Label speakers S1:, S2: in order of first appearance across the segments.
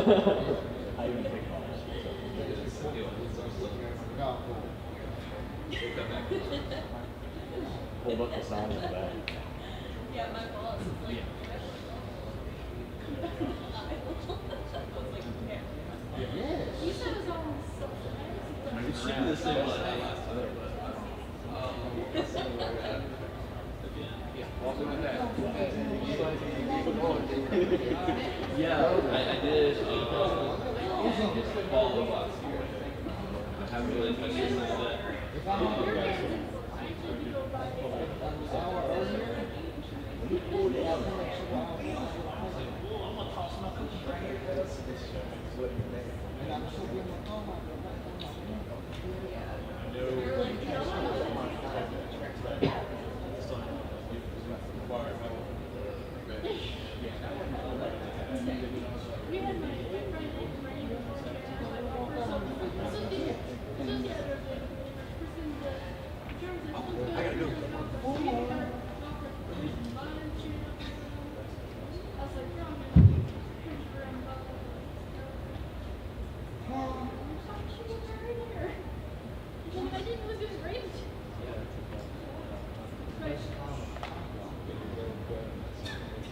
S1: I even think about it. Hold up the sign in the back.
S2: Yeah, my boss is like, he said his own stuff.
S3: Maybe she did the same like that last time. Yeah, I did. Just fall last year. I haven't really touched it since then.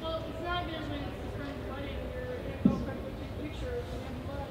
S2: Well, it's not good when it's his friend's wedding and you're gonna go quickly take pictures and then what?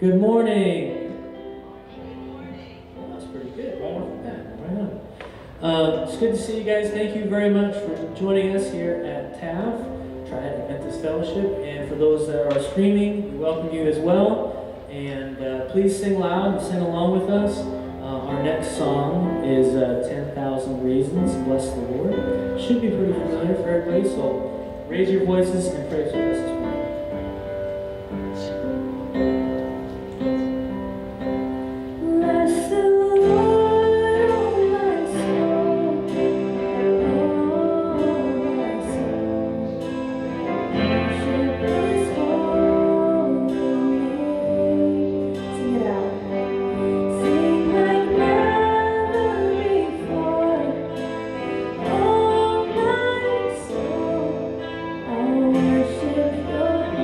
S4: Good morning. Well, that's pretty good. Right off the bat. Right on. It's good to see you guys. Thank you very much for joining us here at TAF, Triad Adventist Fellowship. And for those that are streaming, we welcome you as well. And please sing loud and sing along with us. Our next song is 10,000 Reasons, Bless the Lord. Should be pretty familiar for everybody, so raise your voices and praise with us this morning.
S5: Worship your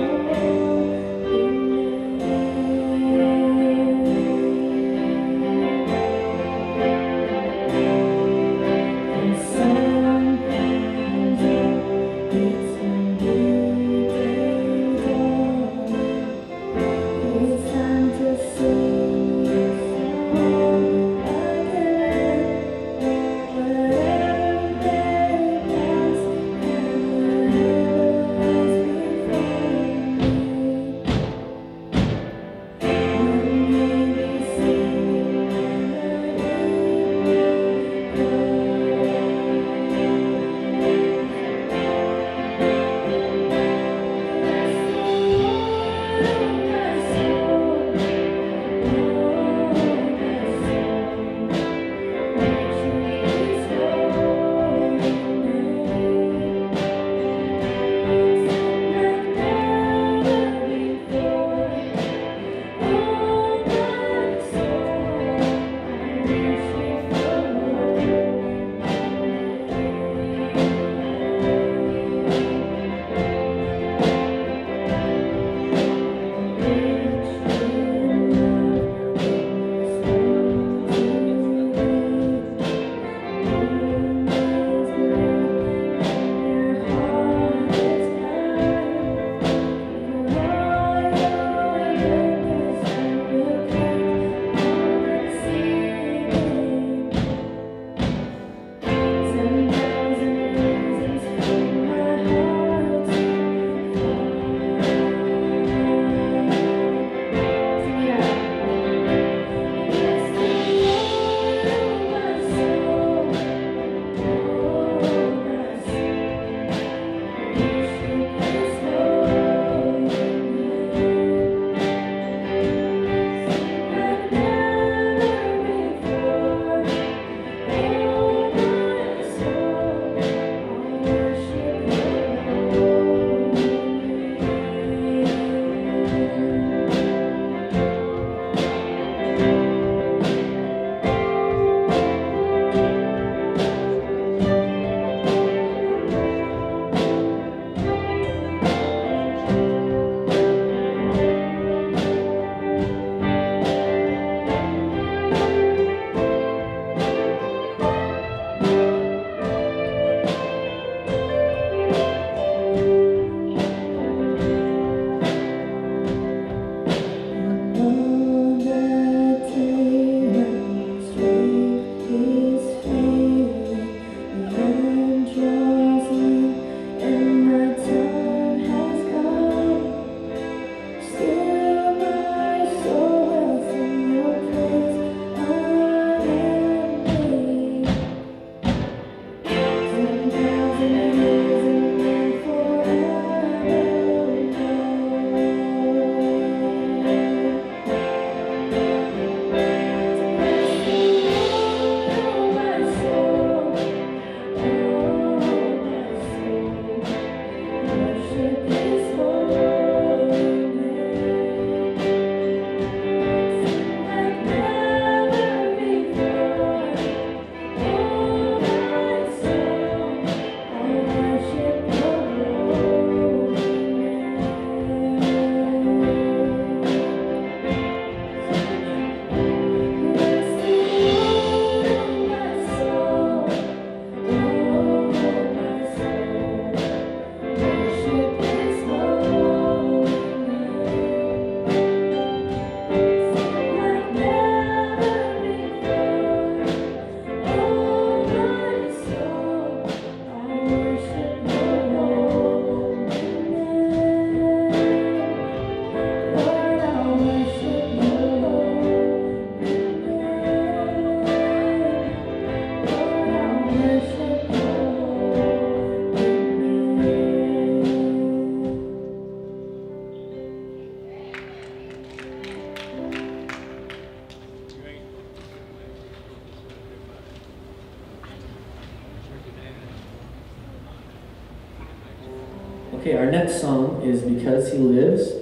S4: Okay, our next song is Because He Lives,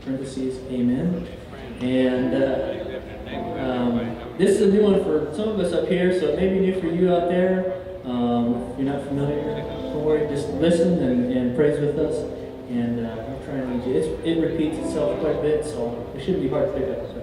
S4: parentheses, Amen. And this is a new one for some of us up here, so it may be new for you out there. If you're not familiar, don't worry, just listen and praise with us. And we'll try and lead you. It repeats itself quite a bit, so it shouldn't be hard to pick up. So.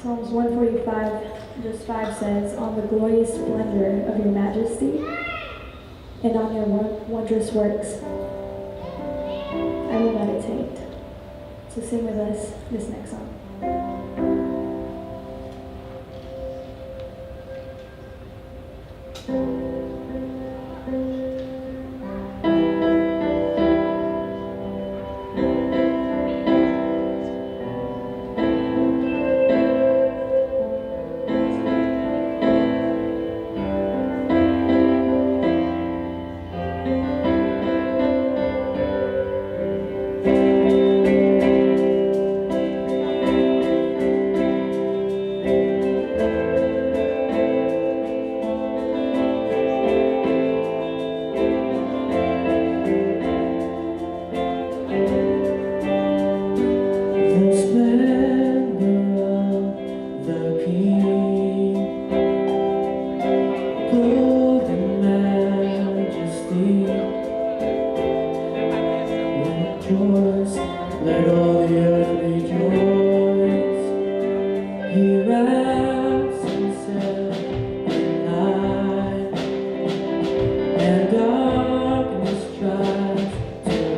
S5: Psalms 145, verse 5 says, "On the glorious splendor of your majesty and on your wondrous works I will meditate." So sing with us this next song.
S4: And darkness tries to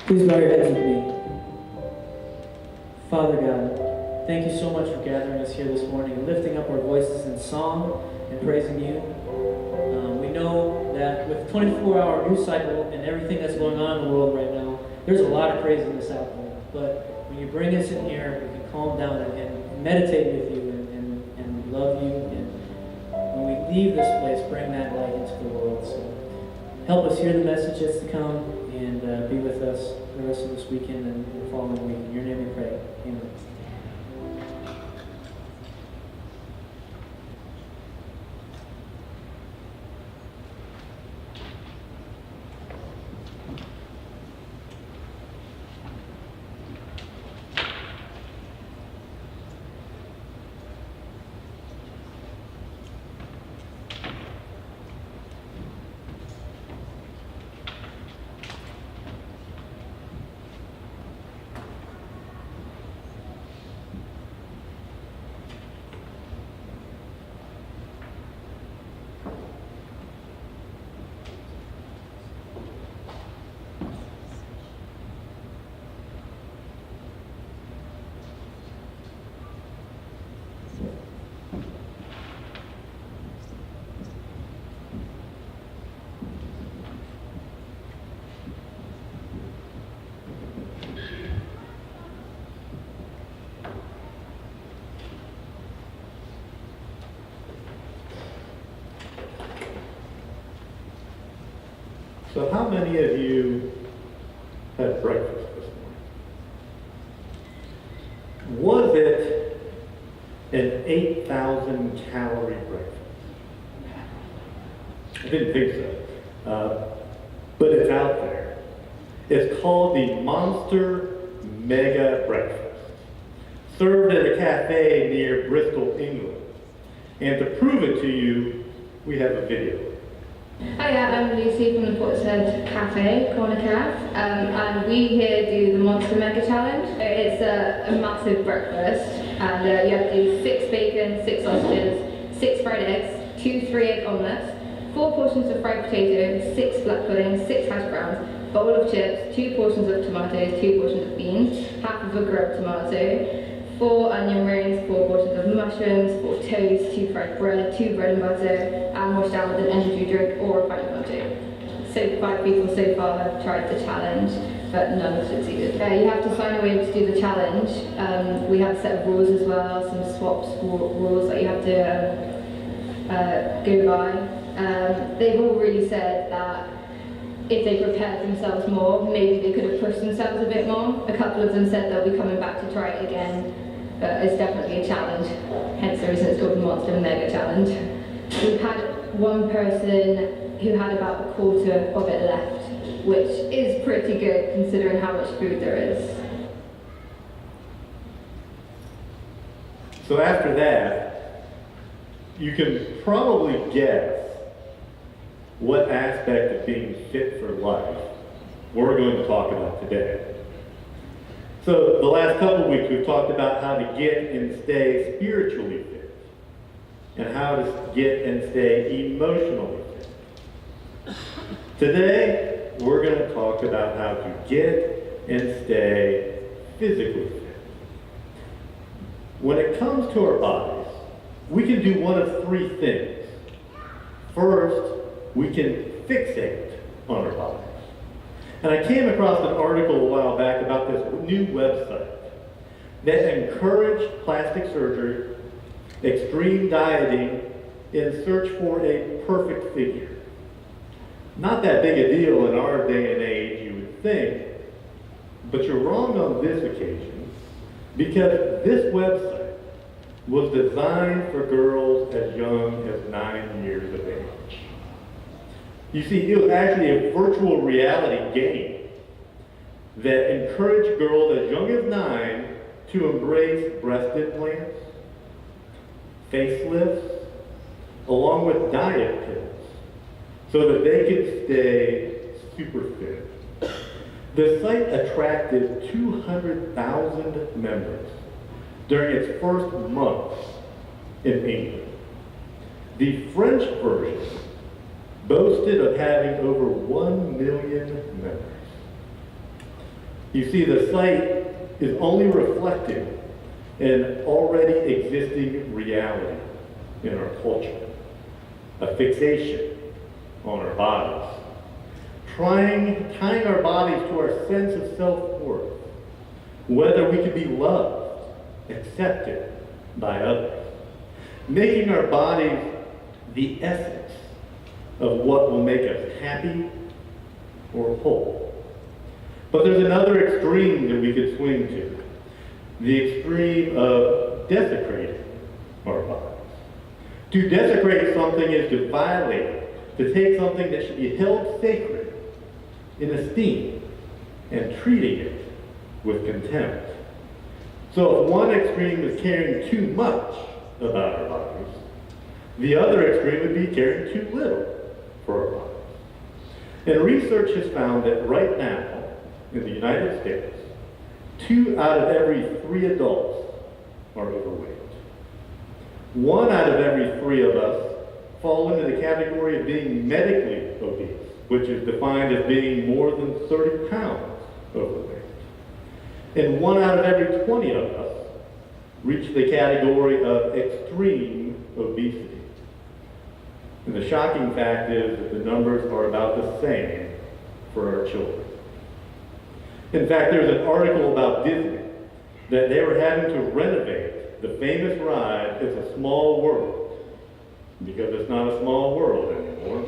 S4: Please bow your heads with me. Father God, thank you so much for gathering us here this morning and lifting up our voices in song and praising you. We know that with 24-hour news cycle and everything that's going on in the world right now, there's a lot of craziness out there. But when you bring us in here, we can calm down and meditate with you and love you. And when we leave this place, bring that light into the world. So help us hear the message that's to come and be with us the rest of this weekend and the following week. In your name we pray. Amen.
S6: So how many of you had breakfast this morning? Was it an 8,000 calorie breakfast? I didn't think so, but it's out there. It's called the Monster Mega Breakfast, served at a cafe near Bristol, England. And to prove it to you, we have a video.
S7: Hi, I'm Lucy from the Portishead Cafe, Corner Caf, and we here do the Monster Mega Challenge. It's a massive breakfast, and you have to do 6 bacon, 6 sausages, 6 fried eggs, 2 3-egg omelettes, 4 portions of fried potatoes, 6 black pudding, 6 hash browns, bowl of chips, 2 portions of tomatoes, 2 portions of beans, half of a grilled tomato, 4 onion rings, 4 portions of mushrooms, 4 toast, 2 fried bread, 2 bread and butter, and washed down with an energy drink or a pint of Monty. So 5 people so far have tried the challenge, but none have succeeded. You have to sign away to do the challenge. We have a set of rules as well, some swaps rules that you have to go by. They've all really said that if they prepared themselves more, maybe they could have pushed themselves a bit more. A couple of them said they'll be coming back to try it again, but it's definitely a challenge, hence the reason it's called the Monster Mega Challenge. We've had one person who had about a quarter of it left, which is pretty good considering how much food there is.
S6: So after that, you can probably guess what aspect of being fit for life we're going to talk about today. So the last couple of weeks we've talked about how to get and stay spiritually fit and how to get and stay emotionally fit. Today we're going to talk about how to get and stay physically fit. When it comes to our bodies, we can do one of 3 things. First, we can fixate on our bodies. And I came across an article a while back about this new website that encouraged plastic surgery, extreme dieting, in search for a perfect figure. Not that big a deal in our day and age, you would think, but you're wrong on this occasion, because this website was designed for girls as young as 9 years of age. You see, it was actually a virtual reality game that encouraged girls as young as 9 to embrace breast implants, facelifts, along with diet pills, so that they could stay super fit. The site attracted 200,000 members during its first month in England. The French version boasted of having over 1 million members. You see, the sight is only reflecting an already existing reality in our culture, a fixation on our bodies, tying our bodies to our sense of self-worth, whether we can be loved, accepted by others, making our bodies the essence of what will make us happy or whole. But there's another extreme that we could swing to, the extreme of desecrating our bodies. To desecrate something is to violate it, to take something that should be held sacred in esteem and treating it with contempt. So if one extreme is caring too much about our bodies, the other extreme would be caring too little for our bodies. And research has found that right now, in the United States, 2 out of every 3 adults are overweight. 1 out of every 3 of us fall into the category of being medically obese, which is defined as being more than 30 pounds overweight. And 1 out of every 20 of us reach the category of extreme obesity. And the shocking fact is that the numbers are about the same for our children. In fact, there's an article about Disney that they were having to renovate the famous ride, It's a Small World, because it's not a small world anymore.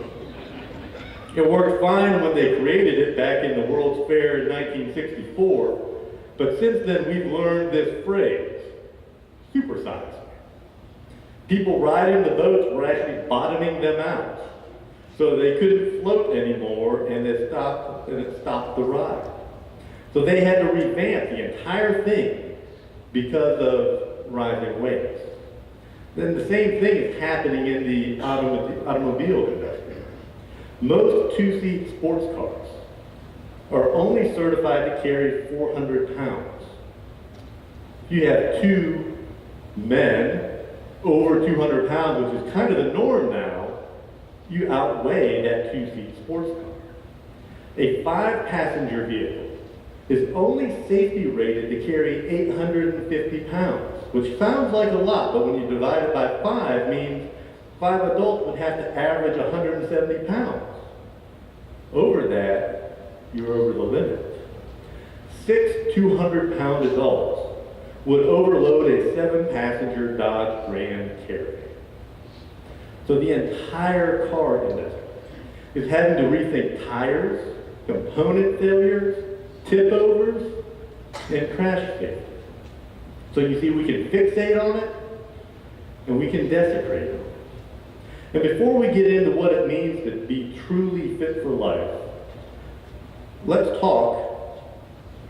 S6: It worked fine when they created it back in the World's Fair in 1964, but since then we've learned this phrase, supersize me. People riding the boats were actually bottoming them out, so they couldn't float anymore, and it stopped the ride. So they had to revamp the entire thing because of rising waves. Then the same thing is happening in the automobile industry. Most 2-seat sports cars are only certified to carry 400 pounds. You have 2 men over 200 pounds, which is kind of the norm now, you outweigh that 2-seat sports car. A 5-passenger vehicle is only safety rated to carry 850 pounds, which sounds like a lot, but when you divide it by 5, means 5 adults would have to average 170 pounds. Over that, you're over the limit. 6 200-pound adults would overload a 7-passenger Dodge Grand Cherokee. So the entire car industry is having to rethink tires, component failures, tip overs, and crash safety. So you see, we can fixate on it, and we can desecrate it. And before we get into what it means to be truly fit for life, let's talk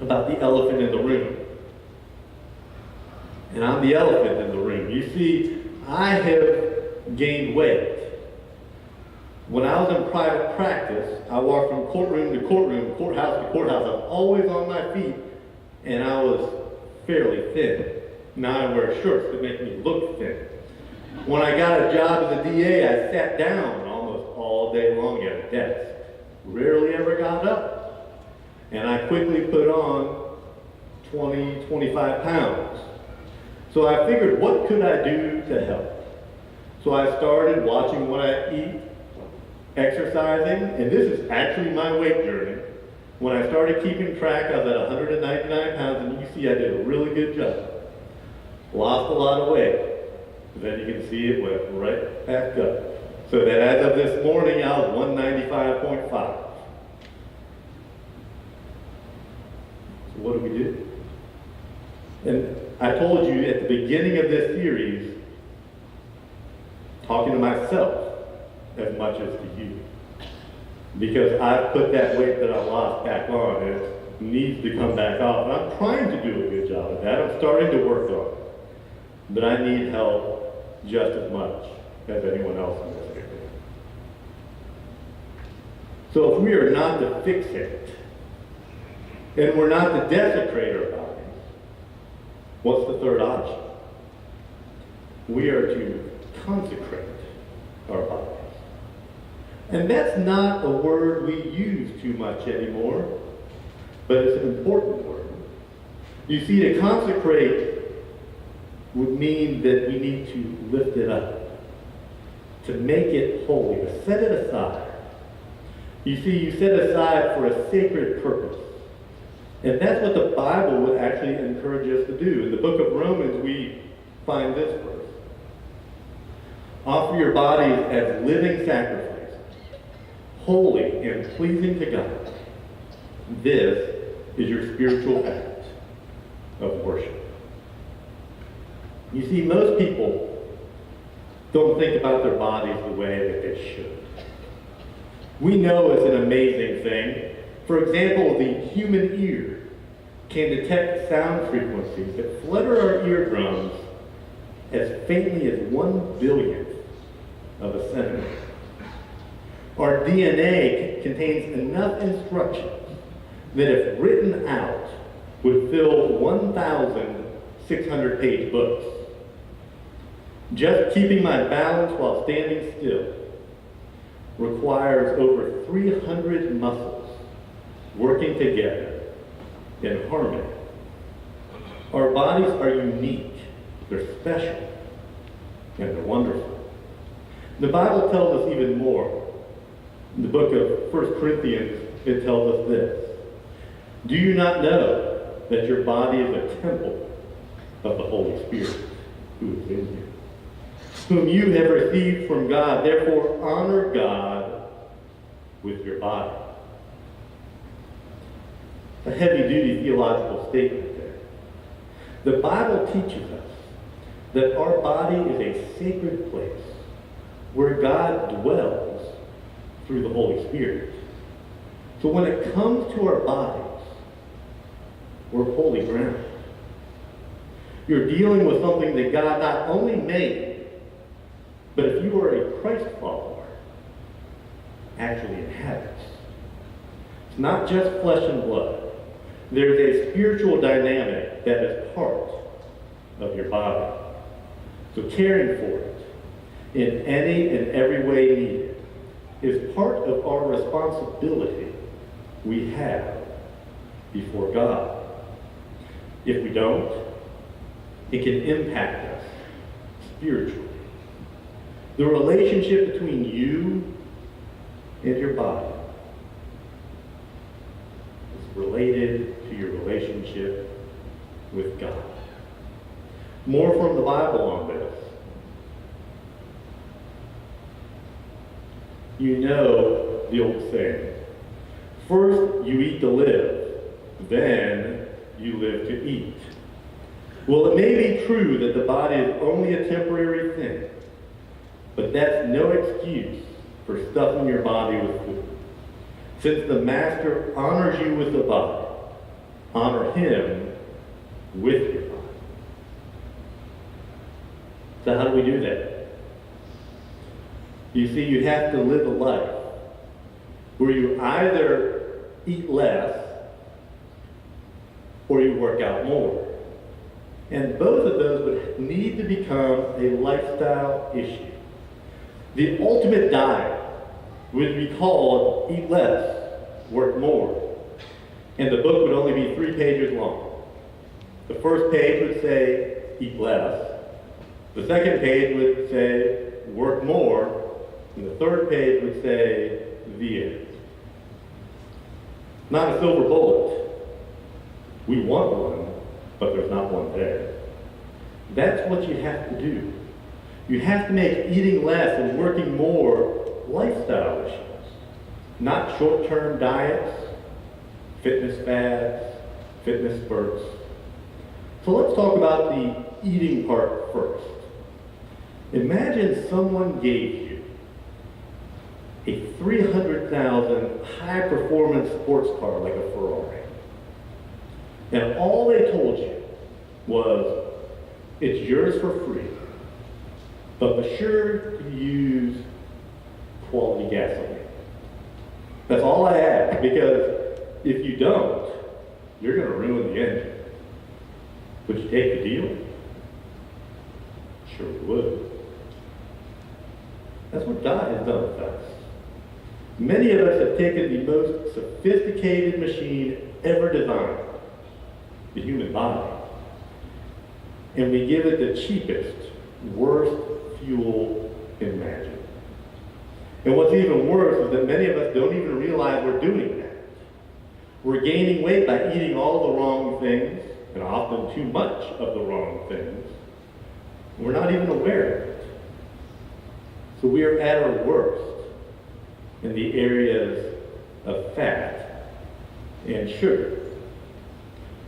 S6: about the elephant in the room. And I'm the elephant in the room. You see, I have gained weight. When I was in private practice, I walked from courtroom to courtroom, courthouse to courthouse. I was always on my feet, and I was fairly thin. Now I wear shorts to make me look thin. When I got a job as a DA, I sat down almost all day long at a desk. Rarely ever got up. And I quickly put on 20, 25 pounds. So I figured, what could I do to help? So I started watching what I eat, exercising, and this is actually my weight journey. When I started keeping track, I was at 199 pounds, and you see I did a really good job. Lost a lot of weight. Then you can see it went right back up. So that as of this morning, I was 195.5. So what do we do? And I told you at the beginning of this series, talking to myself as much as to you. Because I've put that weight that I lost back on, and it needs to come back off. And I'm trying to do a good job of that. I'm starting to work on it. But I need help just as much as anyone else in this area. So if we are not to fixate, and we're not to desecrate our bodies, what's the third option? We are to consecrate our bodies. And that's not a word we use too much anymore. but it's an important word. You see, to consecrate would mean that we need to lift it up, to make it holy, to set it aside. You see, you set aside for a sacred purpose. And that's what the Bible would actually encourage us to do. In the book of Romans, we find this verse. Offer your bodies as living sacrifices, holy and pleasing to God. This is your spiritual act of worship. You see, most people don't think about their bodies the way that they should. We know it's an amazing thing. For example, the human ear can detect sound frequencies that flutter our eardrums as faintly as 1/1000th of a centimeter. Our DNA contains enough instructions that if written out would fill 1,600-page books. Just keeping my balance while standing still requires over 300 muscles working together in harmony. Our bodies are unique, they're special, and they're wonderful. The Bible tells us even more. In the book of 1 Corinthians, it tells us this. Do you not know that your body is a temple of the Holy Spirit who is in you, whom you have received from God? Therefore, honor God with your body. A heavy-duty theological statement there. The Bible teaches us that our body is a sacred place where God dwells through the Holy Spirit. So when it comes to our bodies, we're holy ground. You're dealing with something that God not only made, but if you are a Christ follower, actually inhabits. It's not just flesh and blood. There's a spiritual dynamic that is part of your body. So caring for it in any and every way needed is part of our responsibility we have before God. If we don't, it can impact us spiritually. The relationship between you and your body is related to your relationship with God. More from the Bible on this. You know the old saying, first you eat to live, then you live to eat. Well, it may be true that the body is only a temporary thing, but that's no excuse for stuffing your body with food. Since the Master honors you with the body, honor him with your body. So how do we do that? You see, you have to live a life where you either eat less or you work out more. And both of those would need to become a lifestyle issue. The ultimate diet would be called eat less, work more. And the book would only be 3 pages long. The first page would say eat less. The second page would say work more. And the third page would say the end. Not a silver bullet. We want one, but there's not one there. That's what you have to do. You have to make eating less and working more lifestyle issues, not short-term diets, fitness fads, fitness spurts. So let's talk about the eating part first. Imagine someone gave you a $300,000 high-performance sports car like a Ferrari. And all they told you was, it's yours for free, but be sure to use quality gasoline. That's all I ask, because if you don't, you're going to ruin the engine. Would you take the deal? Sure we would. That's what God has done with us. Many of us have taken the most sophisticated machine ever designed, the human body, and we give it the cheapest, worst fuel imaginable. And what's even worse is that many of us don't even realize we're doing that. We're gaining weight by eating all the wrong things, and often too much of the wrong things. We're not even aware of it. So we are at our worst in the areas of fat and sugar.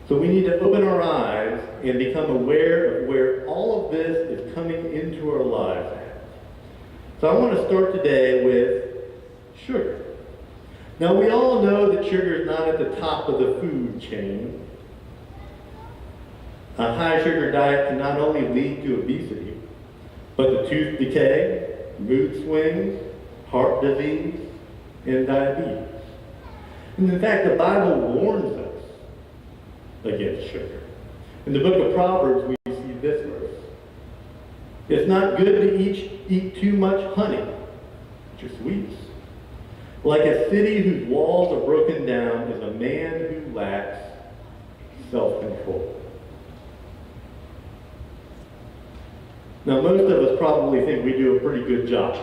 S6: So we need to open our eyes and become aware of where all of this is coming into our lives at. So I want to start today with sugar. Now we all know that sugar is not at the top of the food chain. A high sugar diet can not only lead to obesity, but to tooth decay, mood swings, heart disease, and diabetes. And in fact, the Bible warns us against sugar. In the book of Proverbs, we see this verse. It's not good to eat too much honey, which are sweets. Like a city whose walls are broken down is a man who lacks self-control. Now, most of us probably think we do a pretty good job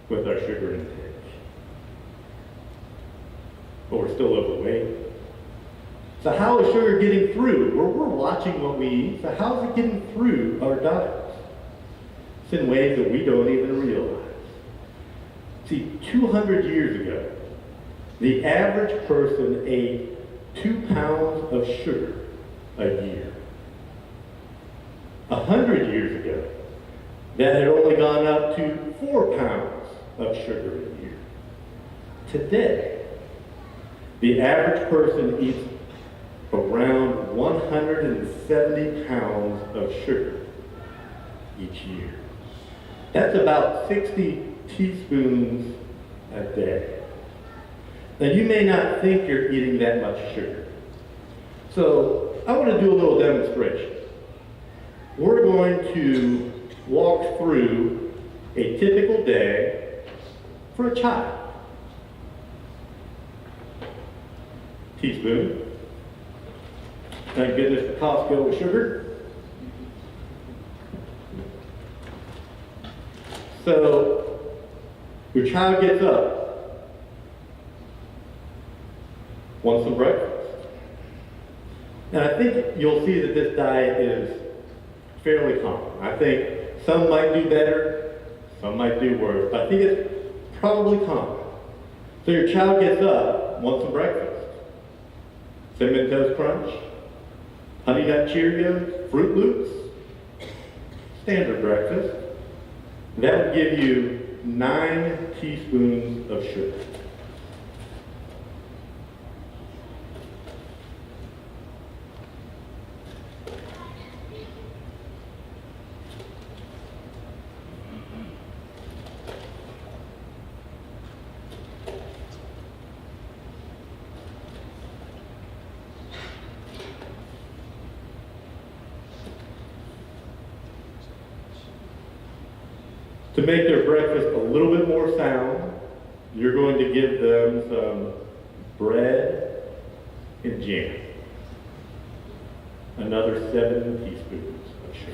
S6: with our sugar intake. But we're still overweight. So how is sugar getting through? We're watching what we eat, so how is it getting through our diets? It's in ways that we don't even realize. See, 200 years ago, the average person ate 2 pounds of sugar a year. 100 years ago, that had only gone up to 4 pounds of sugar a year. Today, the average person eats around 170 pounds of sugar each year. That's about 60 teaspoons a day. Now you may not think you're eating that much sugar. So I want to do a little demonstration. We're going to walk through a typical day for a child. Teaspoon. Thank goodness for Costco with sugar. So, your child gets up, wants some breakfast. And I think you'll see that this diet is fairly common. I think some might do better, some might do worse, but I think it's probably common. So your child gets up, wants some breakfast. Cinnamon Toast Crunch, Honey Nut Cheerios, Fruit Loops, standard breakfast. That would give you 9 teaspoons of sugar. To make their breakfast a little bit more sound, you're going to give them some bread and jam. Another 7 teaspoons of sugar.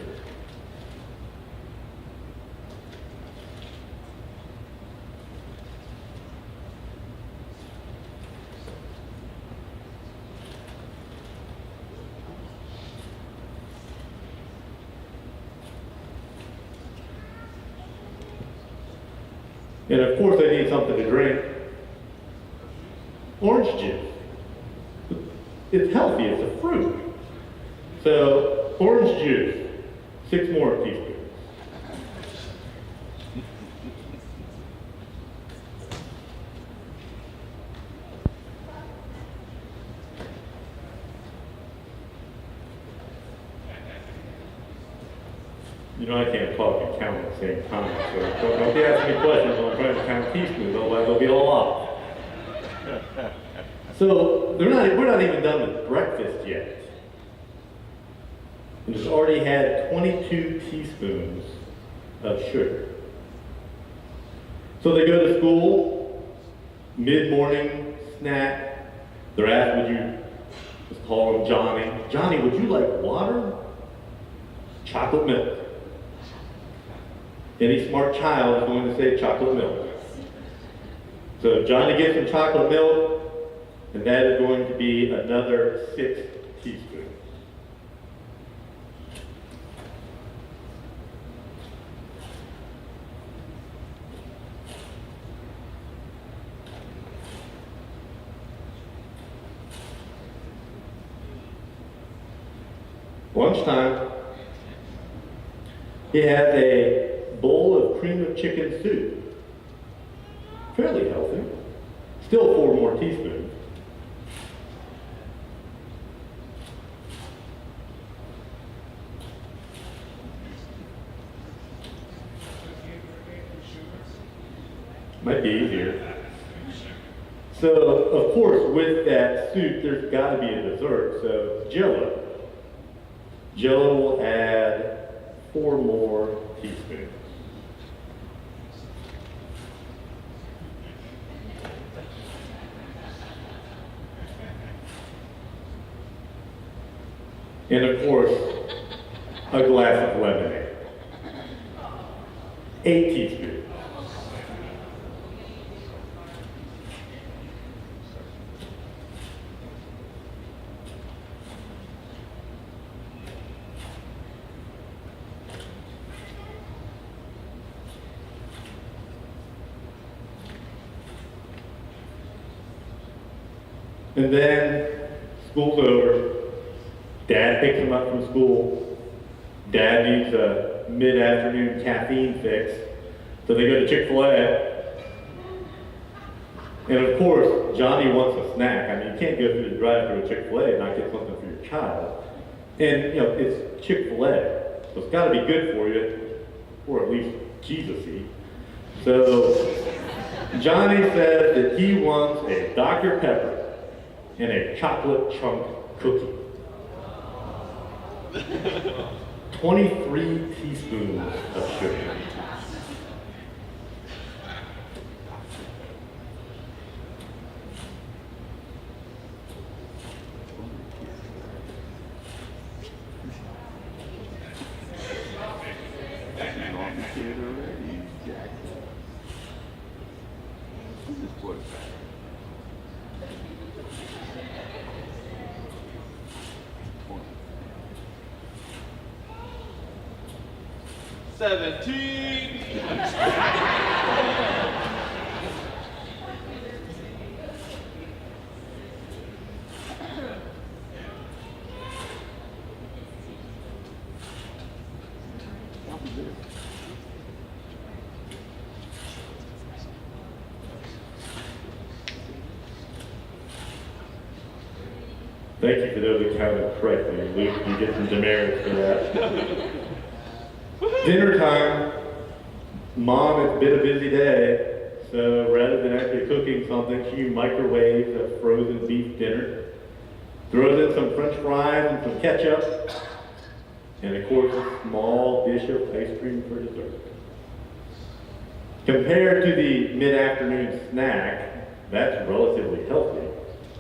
S6: And of course they need something to drink. Orange juice. It's healthy, it's a fruit. So, orange juice, 6 more teaspoons. You know I can't talk and count at the same time, so don't be asking me questions when I'm trying to count teaspoons, otherwise they'll be all off. So we're not even done with breakfast yet. And it's already had 22 teaspoons of sugar. So they go to school, mid-morning snack, They're asked, would you, let's call him Johnny. Johnny, would you like water? Chocolate milk. Any smart child is going to say chocolate milk. So Johnny gets some chocolate milk, and that is going to be another 6 teaspoons. Lunchtime, he has a bowl of cream of chicken soup. Fairly healthy. Still 4 more teaspoons. Might be easier. So, of course, with that soup, there's got to be a dessert. So, Jello. Jello will add 4 more teaspoons. And of course, a glass of lemonade. 8 teaspoons. And then school's over. Dad picks him up from school. Dad needs a mid-afternoon caffeine fix, so they go to Chick-fil-A. And of course, Johnny wants a snack. I mean, you can't go through the drive-thru at Chick-fil-A and not get something for your child. And, you know, it's Chick-fil-A, so it's got to be good for you, or at least Jesus-y. So Johnny says that he wants a Dr. Pepper and a chocolate chunk cookie. 23 teaspoons of sugar. Thank you for those that counted correctly. Luke, you get some demerits for that. Dinner time. Mom, it's been a busy day, so rather than actually cooking something, she microwaves a frozen beef dinner, throws in some french fries and some ketchup, and of course a small dish of ice cream for dessert. Compared to the mid-afternoon snack, that's relatively healthy,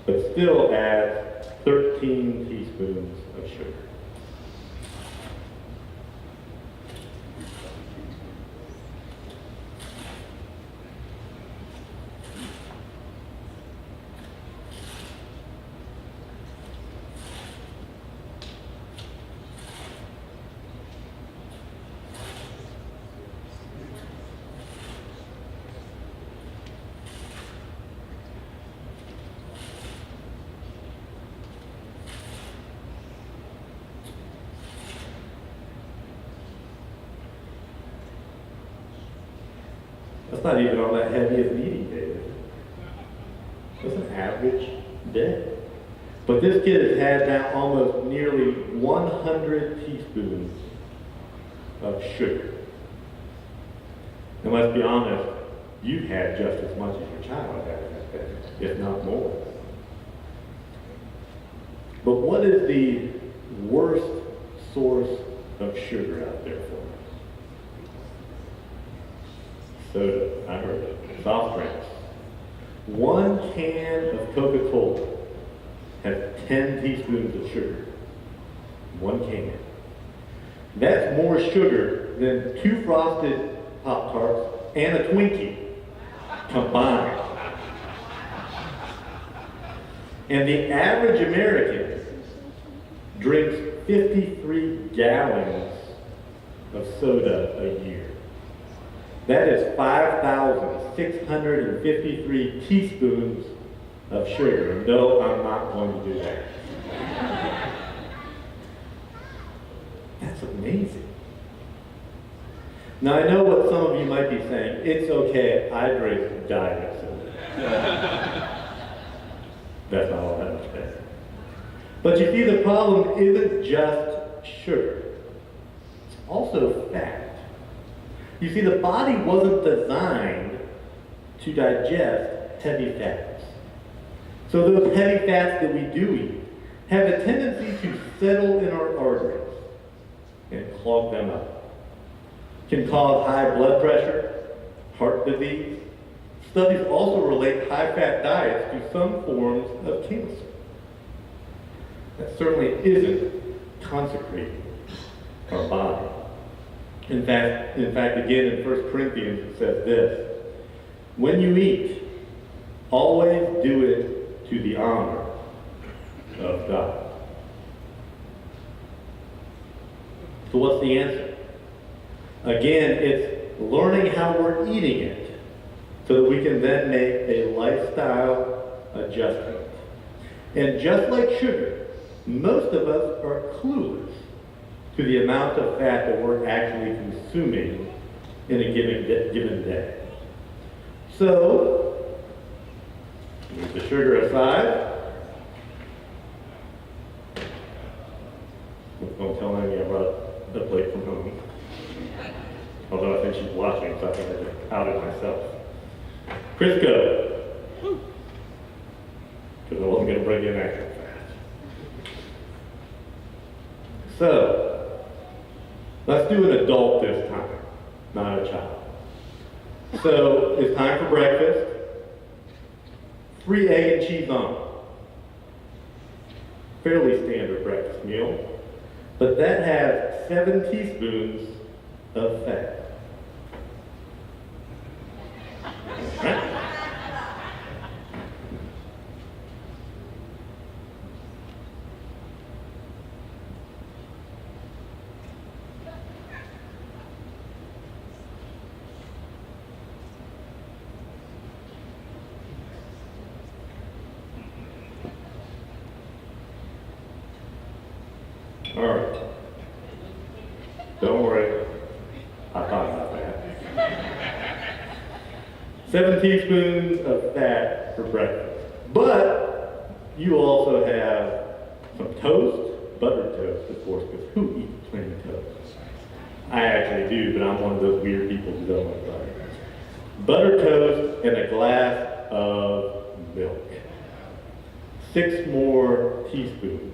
S6: but still adds 13 teaspoons of sugar. That's not even on that heavy of an eating day, is it? That's an average day. But this kid has had now almost nearly 100 teaspoons of sugar. And let's be honest, you've had just as much as your child has that day, if not more. But what is the worst source of sugar out there for us? Soda, I heard it. Soft drinks. 1 can of Coca-Cola has 10 teaspoons of sugar. One can. That's more sugar than 2 frosted Pop-Tarts and a Twinkie combined. And the average American drinks 53 gallons of soda a year. That is 5,653 teaspoons of sugar. And no, I'm not going to do that. That's amazing. Now I know what some of you might be saying. It's okay, I drink diet soda. That's not all that much better. But you see, the problem isn't just sugar. It's also fat. You see, the body wasn't designed to digest heavy fats. So those heavy fats that we do eat have a tendency to settle in our arteries and clog them up. Can cause high blood pressure, heart disease. Studies also relate high-fat diets to some forms of cancer. That certainly isn't consecrating our body. In fact, again in 1 Corinthians it says this: when you eat, always do it to the honor of God. So what's the answer? Again, it's learning how we're eating it so that we can then make a lifestyle adjustment. And just like sugar, most of us are clueless to the amount of fat that we're actually consuming in a given day. So, leave the sugar aside. Don't tell Amy I brought a plate from home. Although I think she's watching, so I think I just outed myself. Crisco. Because I wasn't going to bring in actual fat. So, let's do an adult this time, not a child. So, it's time for breakfast. 3 egg and cheese omelet. Fairly standard breakfast meal. But that has 7 teaspoons of fat. Right? All right. Don't worry. I thought about that. 7 teaspoons of fat for breakfast. But you also have some toast, buttered toast, of course, because who eats plain toast? I actually do, but I'm one of those weird people who don't like butter. Buttered toast and a glass of milk. 6 more teaspoons.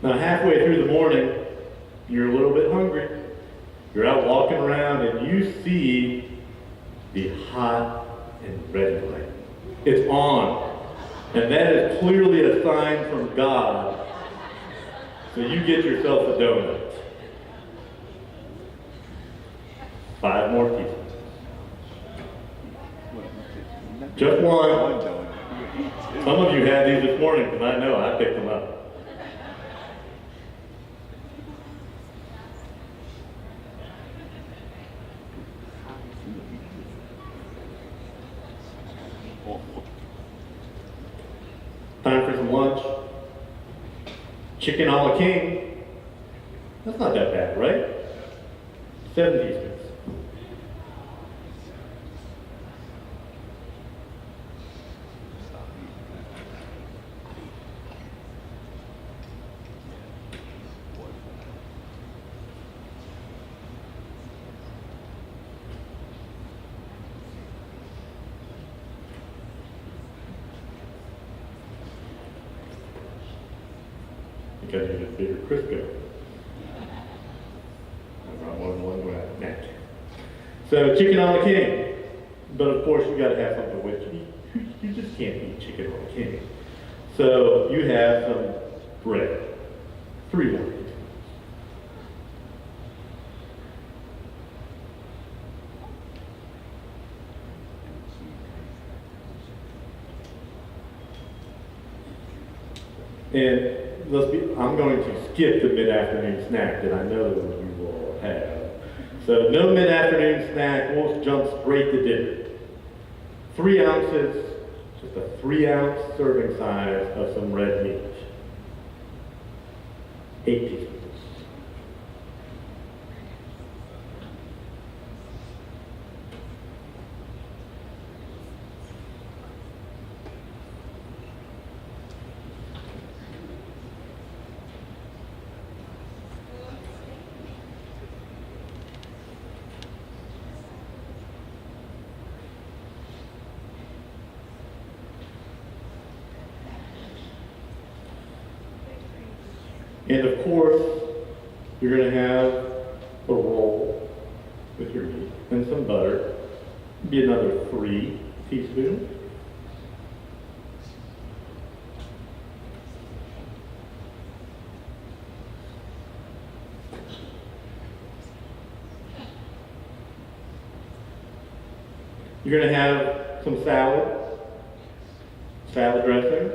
S6: Now, halfway through the morning, you're a little bit hungry. You're out walking around and you see the hot and ready light. It's on. And that is clearly a sign from God. So you get yourself a donut. 5 more teaspoons. Just one. Some of you had these this morning because I know I picked them up. Time for some lunch. Chicken a la king. That's not that bad, right? 7 teaspoons. because you just bigger Crisco. Not more than one grab. Nah. So chicken on the cane. But of course you gotta have something with you. You just can't eat chicken on the cane. So you have some bread. 3 more. And I'm going to skip the mid-afternoon snack that I know you will have. So no mid-afternoon snack, we'll jump straight to dinner. 3 ounces, just a 3-ounce serving size of some red meat. 8 teaspoons. And of course, you're going to have a roll with your meat and some butter. Be another 3 teaspoons. You're going to have some salad dressing,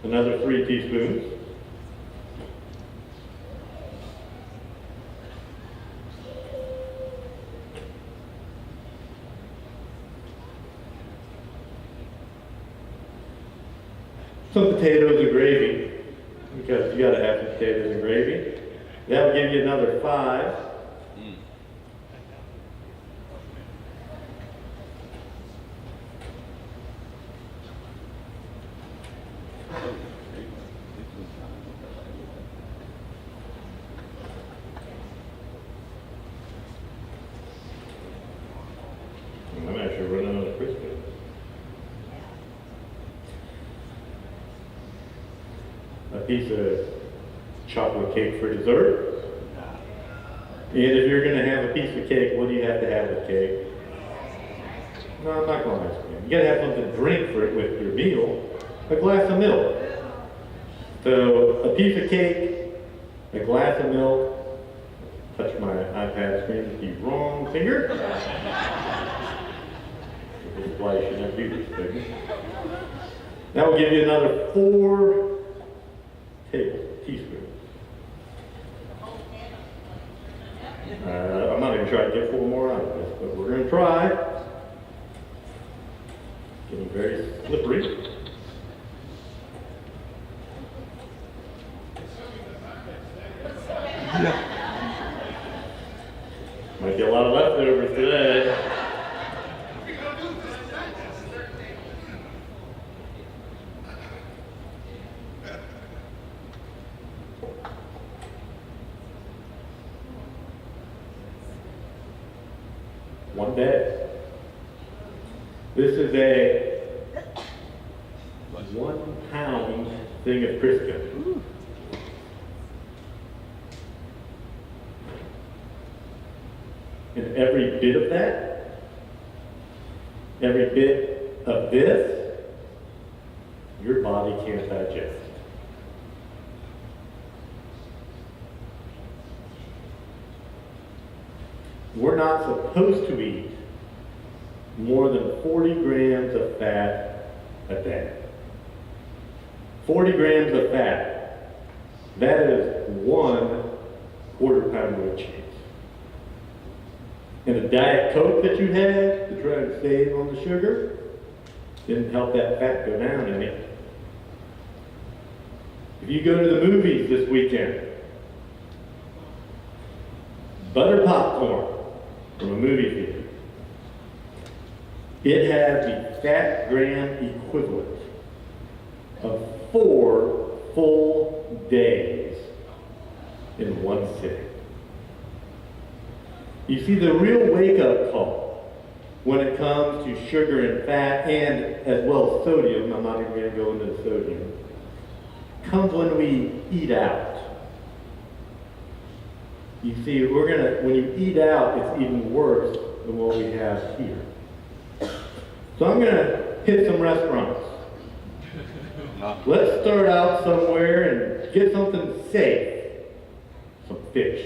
S6: another 3 teaspoons. Some potatoes and gravy, because you gotta have some potatoes and gravy. That'll give you another 5. I'm actually running out of Crisco. A piece of chocolate cake for dessert. And if you're going to have a piece of cake, what do you have to have with cake? No, I'm not going ice cream. You got to have something to drink for it with your meal. A glass of milk. So a piece of cake, a glass of milk. Touch my iPad screen with the wrong finger. This is why you should not do this thing. That will give you another 4 teaspoons. I'm not even trying to get 4 more out of this, but we're going to try. Getting very slippery. Might be a lot of leftovers today. One day. This is a 1-pound thing of Crisco. And every bit of that, every bit of this, your body can't digest. We're not supposed to eat more than 40 grams of fat a day. 40 grams of fat. That is 1 quarter-pound of cheese. And the Diet Coke that you had to try to save on the sugar didn't help that fat go down any. If you go to the movies this weekend, butter popcorn from a movie theater, it has the fat gram equivalent of 4 full days in one sitting. You see, the real wake-up call when it comes to sugar and fat, and as well as sodium, I'm not even going to go into the sodium, comes when we eat out. You see, when you eat out, it's even worse than what we have here. So I'm gonna hit some restaurants. Let's start out somewhere and get something safe. Some fish.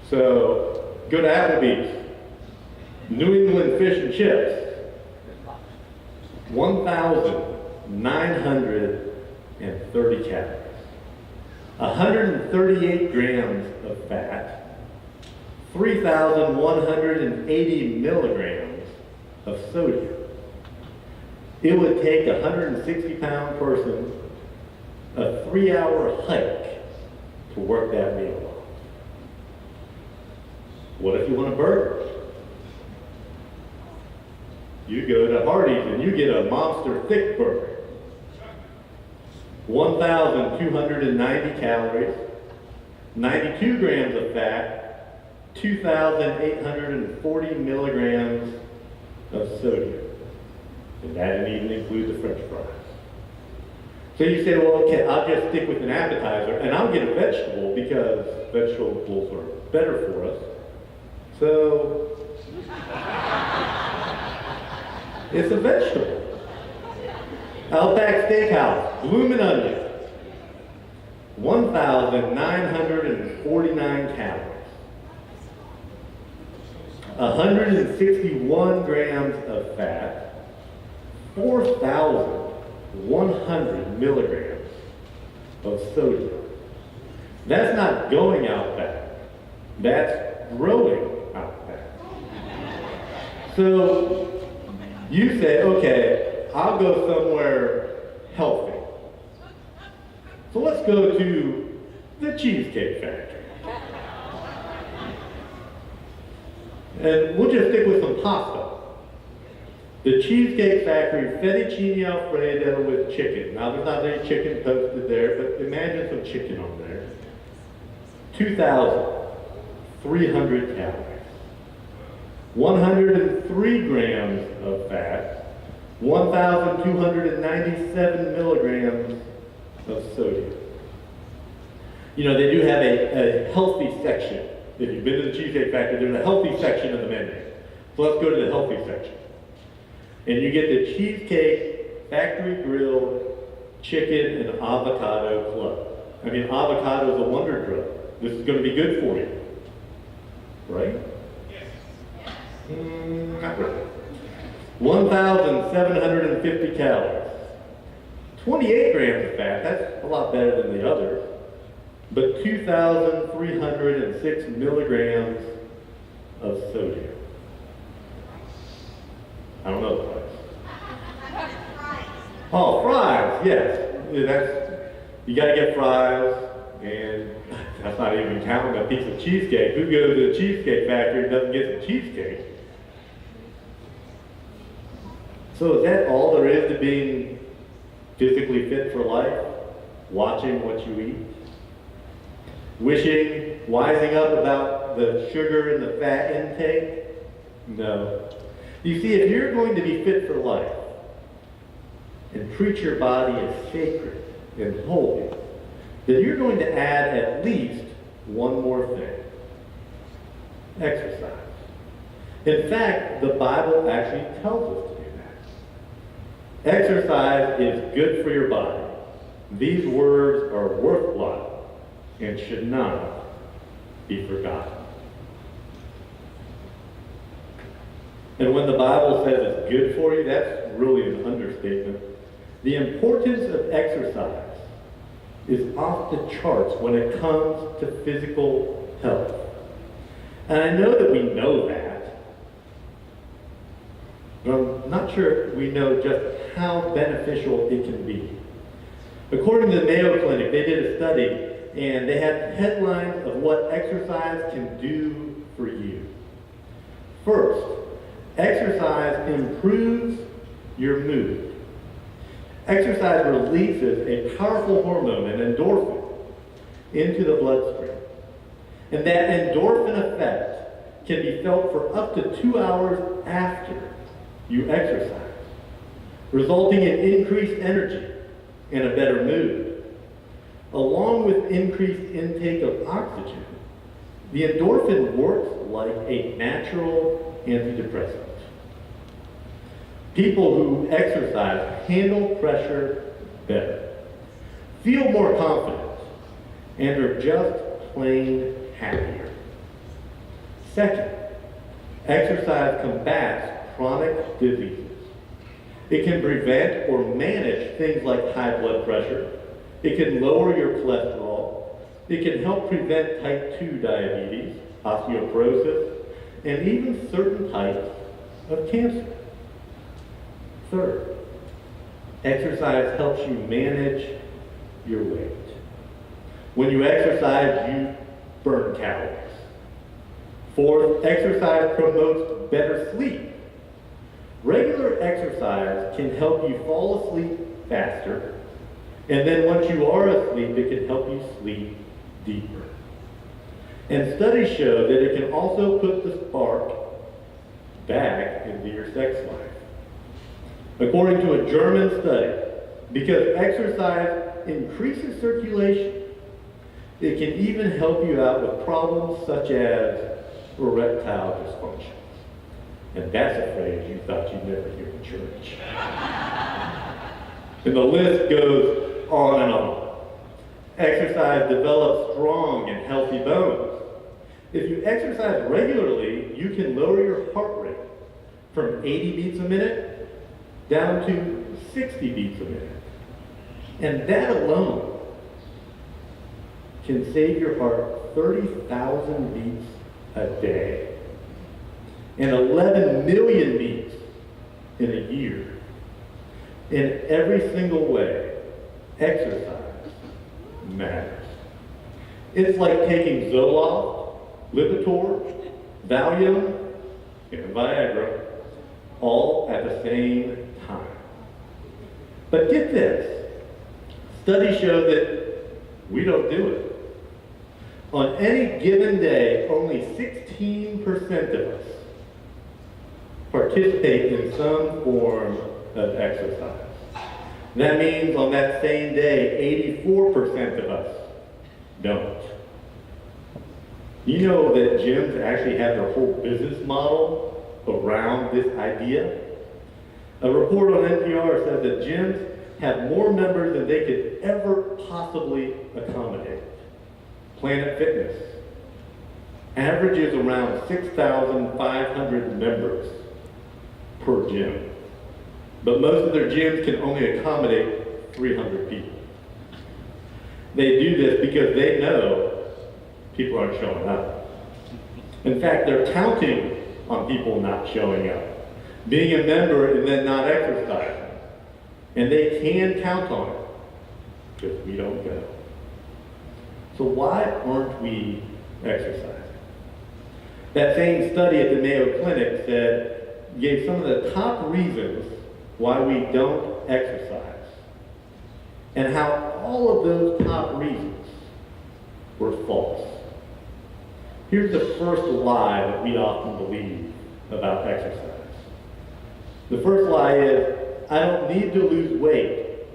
S6: So, go to Applebee's. New England Fish and Chips. 1,930 calories. 138 grams of fat. 3,180 milligrams of sodium. It would take a 160-pound person a 3-hour hike to work that meal off. What if you want a burger? You go to Hardee's and you get a monster thick burger. 1,290 calories, 92 grams of fat, 2,840 milligrams of sodium. And that didn't even include the French fries. So you say, well, okay, I'll just stick with an appetizer and I'll get a vegetable because vegetables are better for us. So, it's a vegetable. Outback Steakhouse, bloomin' onion, 1,949 calories, 161 grams of fat, 4,100 milligrams of sodium. That's not going out back. That's growing out back. So you say, okay, I'll go somewhere healthy. So let's go to the Cheesecake Factory. And we'll just stick with some pasta. The Cheesecake Factory fettuccine alfredo with chicken. Now there's not any chicken posted there, but imagine some chicken on there. 2,300 calories. 103 grams of fat. 1,297 milligrams of sodium. You know, they do have a healthy section. If you've been to the Cheesecake Factory, there's a healthy section of the menu. So let's go to the healthy section. And you get the Cheesecake Factory grilled chicken and avocado club. I mean, avocado is a wonder drug. This is going to be good for you. Right? Yes. Not really. 1,750 calories. 28 grams of fat. That's a lot better than the others. But 2,306 milligrams of sodium. I don't know the price. Oh, fries, yes. You gotta get fries, and that's not even counting a piece of cheesecake. Who goes to the Cheesecake Factory and doesn't get the cheesecake? So is that all there is to being physically fit for life? Watching what you eat? Wising up about the sugar and the fat intake? No. You see, if you're going to be fit for life and treat your body as sacred and holy, then you're going to add at least one more thing. Exercise. In fact, the Bible actually tells us to do that. Exercise is good for your body. These words are worthwhile and should not be forgotten. And when the Bible says it's good for you, that's really an understatement. The importance of exercise is off the charts when it comes to physical health. And I know that we know that, but I'm not sure we know just how beneficial it can be. According to the Mayo Clinic, they did a study, and they had headlines of what exercise can do for you. First, exercise improves your mood. Exercise releases a powerful hormone, an endorphin, into the bloodstream. And that endorphin effect can be felt for up to 2 hours after you exercise, resulting in increased energy, and a better mood. Along with increased intake of oxygen, the endorphin works like a natural antidepressant. People who exercise handle pressure better, feel more confident, and are just plain happier. Second, exercise combats chronic diseases. It can prevent or manage things like high blood pressure. It can lower your cholesterol. It can help prevent type 2 diabetes, osteoporosis, and even certain types of cancer. Third, exercise helps you manage your weight. When you exercise, you burn calories. Fourth, exercise promotes better sleep. Regular exercise can help you fall asleep faster, and then once you are asleep, it can help you sleep deeper. And studies show that it can also put the spark back into your sex life. According to a German study, because exercise increases circulation, it can even help you out with problems such as erectile dysfunction. And that's a phrase you thought you'd never hear in church. And the list goes on and on. Exercise develops strong and healthy bones. If you exercise regularly, you can lower your heart rate from 80 beats a minute down to 60 beats a minute. And that alone can save your heart 30,000 beats a day and 11 million beats in a year. In every single way, exercise matters. It's like taking Zoloft, Lipitor, Valium, and Viagra all at the same time. But get this, studies show that we don't do it. On any given day, only 16% of us participate in some form of exercise. That means on that same day, 84% of us don't. You know that gyms actually have their whole business model around this idea? A report on NPR says that gyms have more members than they could ever possibly accommodate. Planet Fitness averages around 6,500 members per gym. But most of their gyms can only accommodate 300 people. They do this because they know people aren't showing up. In fact, they're counting on people not showing up, being a member and then not exercising. And they can count on it because we don't go. So why aren't we exercising? That same study at the Mayo Clinic gave some of the top reasons why we don't exercise, and how all of those top reasons were false. Here's the first lie that we often believe about exercise. The first lie is, I don't need to lose weight,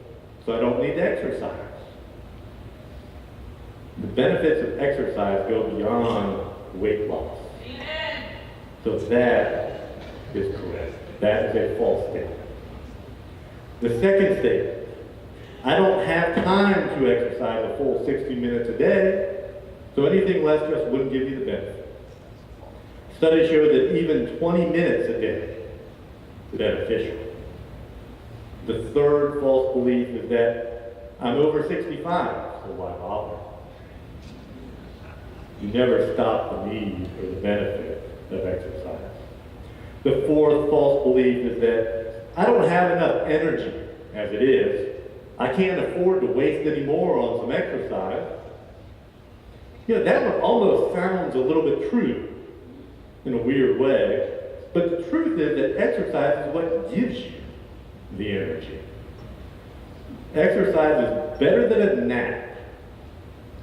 S6: so I don't need to exercise. The benefits of exercise go beyond weight loss. So that is correct. That is a false statement. The second statement, I don't have time to exercise a full 60 minutes a day, so anything less just wouldn't give me the benefit. Studies show that even 20 minutes a day is beneficial. The third false belief is that I'm over 65, so why bother? You never stop the need or the benefit of exercise. The fourth false belief is that I don't have enough energy as it is. I can't afford to waste any more on some exercise. You know, that one almost sounds a little bit true in a weird way, but the truth is that exercise is what gives you the energy. Exercise is better than a nap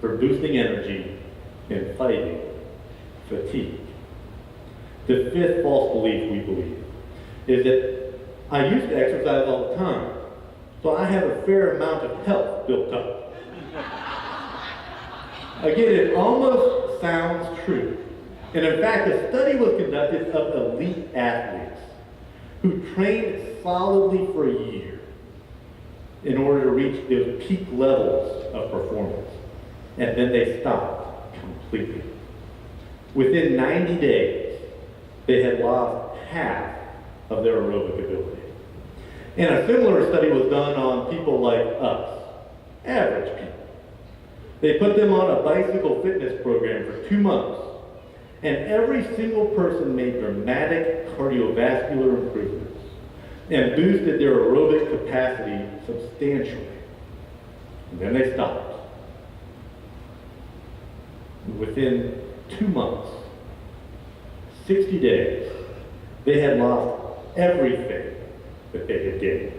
S6: for boosting energy and fighting fatigue. The fifth false belief we believe is that I used to exercise all the time, So I have a fair amount of health built up. Again, it almost sounds true. And in fact, a study was conducted of elite athletes who trained solidly for a year in order to reach those peak levels of performance. And then they stopped completely. Within 90 days, they had lost half of their aerobic ability. And a similar study was done on people like us, average people. They put them on a bicycle fitness program for 2 months, and every single person made dramatic cardiovascular improvements and boosted their aerobic capacity substantially. And then they stopped. Within 2 months, 60 days, they had lost everything that they had gained.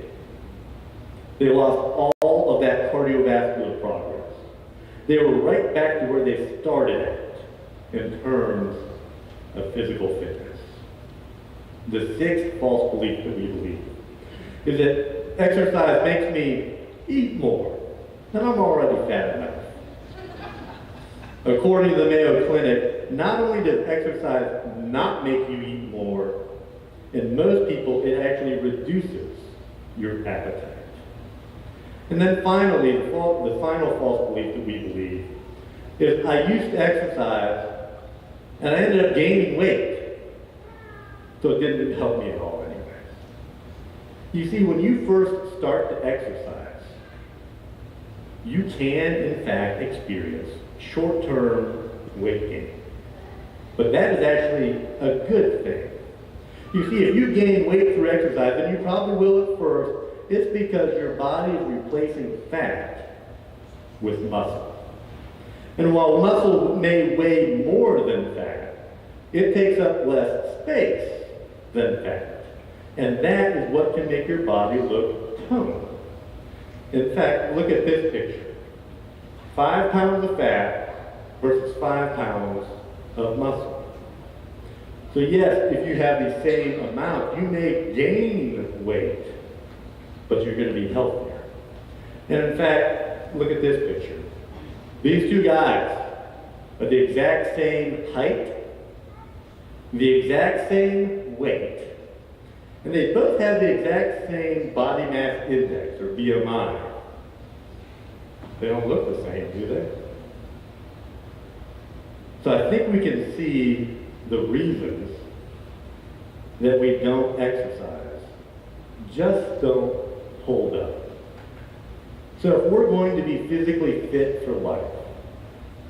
S6: They lost all of that cardiovascular progress. They were right back to where they started at in terms of physical fitness. The sixth false belief that we believe is that exercise makes me eat more, and I'm already fat enough. According to the Mayo Clinic, not only does exercise not make you eat more, in most people it actually reduces your appetite. And then finally, the final false belief that we believe is I used to exercise and I ended up gaining weight, so it didn't help me at all anyway. You see, when you first start to exercise, you can in fact experience short-term weight gain. But that is actually a good thing. You see, if you gain weight through exercise, and you probably will at first, it's because your body is replacing fat with muscle. And while muscle may weigh more than fat, it takes up less space than fat. And that is what can make your body look toned. In fact, look at this picture. 5 pounds of fat versus 5 pounds of muscle. So yes, if you have the same amount, you may gain weight, but you're going to be healthier. And in fact, look at this picture. These two guys are the exact same height, the exact same weight, and they both have the exact same body mass index, or BMI. They don't look the same, do they? So I think we can see the reasons that we don't exercise just don't hold up. So if we're going to be physically fit for life,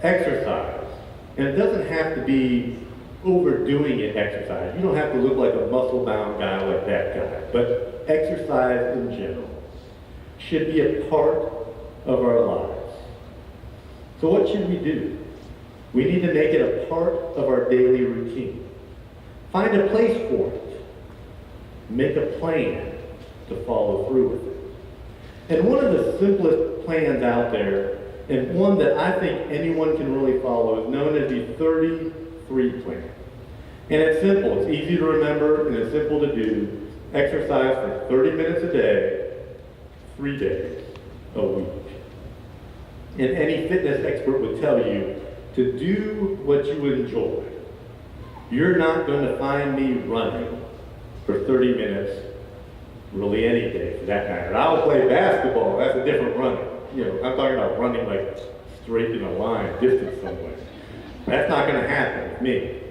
S6: exercise, and it doesn't have to be overdoing it exercise. You don't have to look like a muscle-bound guy like that guy, but exercise in general should be a part of our lives. So what should we do? We need to make it a part of our daily routine. Find a place for it. Make a plan to follow through with it. And one of the simplest plans out there, and one that I think anyone can really follow, is known as the 30-3 plan. And it's simple, it's easy to remember, and it's simple to do. Exercise for 30 minutes a day, 3 days a week. And any fitness expert would tell you to do what you enjoy. You're not going to find me running for 30 minutes really any day for that matter. I'll play basketball, that's a different running. You know, I'm talking about running like straight in a line, distance somewhere. That's not going to happen with me.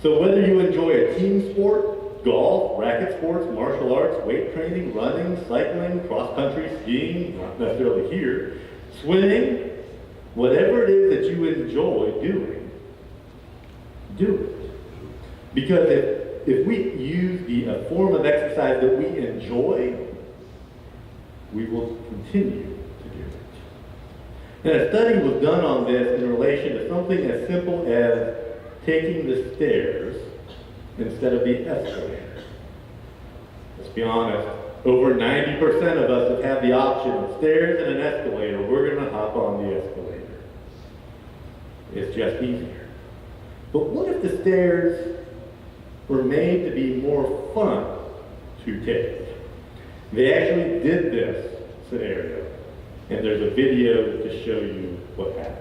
S6: So whether you enjoy a team sport, golf, racket sports, martial arts, weight training, running, cycling, cross-country skiing, not necessarily here, swimming, whatever it is that you enjoy doing, do it. Because if we use a form of exercise that we enjoy, we will continue to do it. And a study was done on this in relation to something as simple as taking the stairs instead of the escalator. Let's be honest, over 90% of us that have the option of stairs and an escalator, we're going to hop on the escalator. It's just easier. But what if the stairs were made to be more fun to take? They actually did this scenario, and there's a video to show you what happened.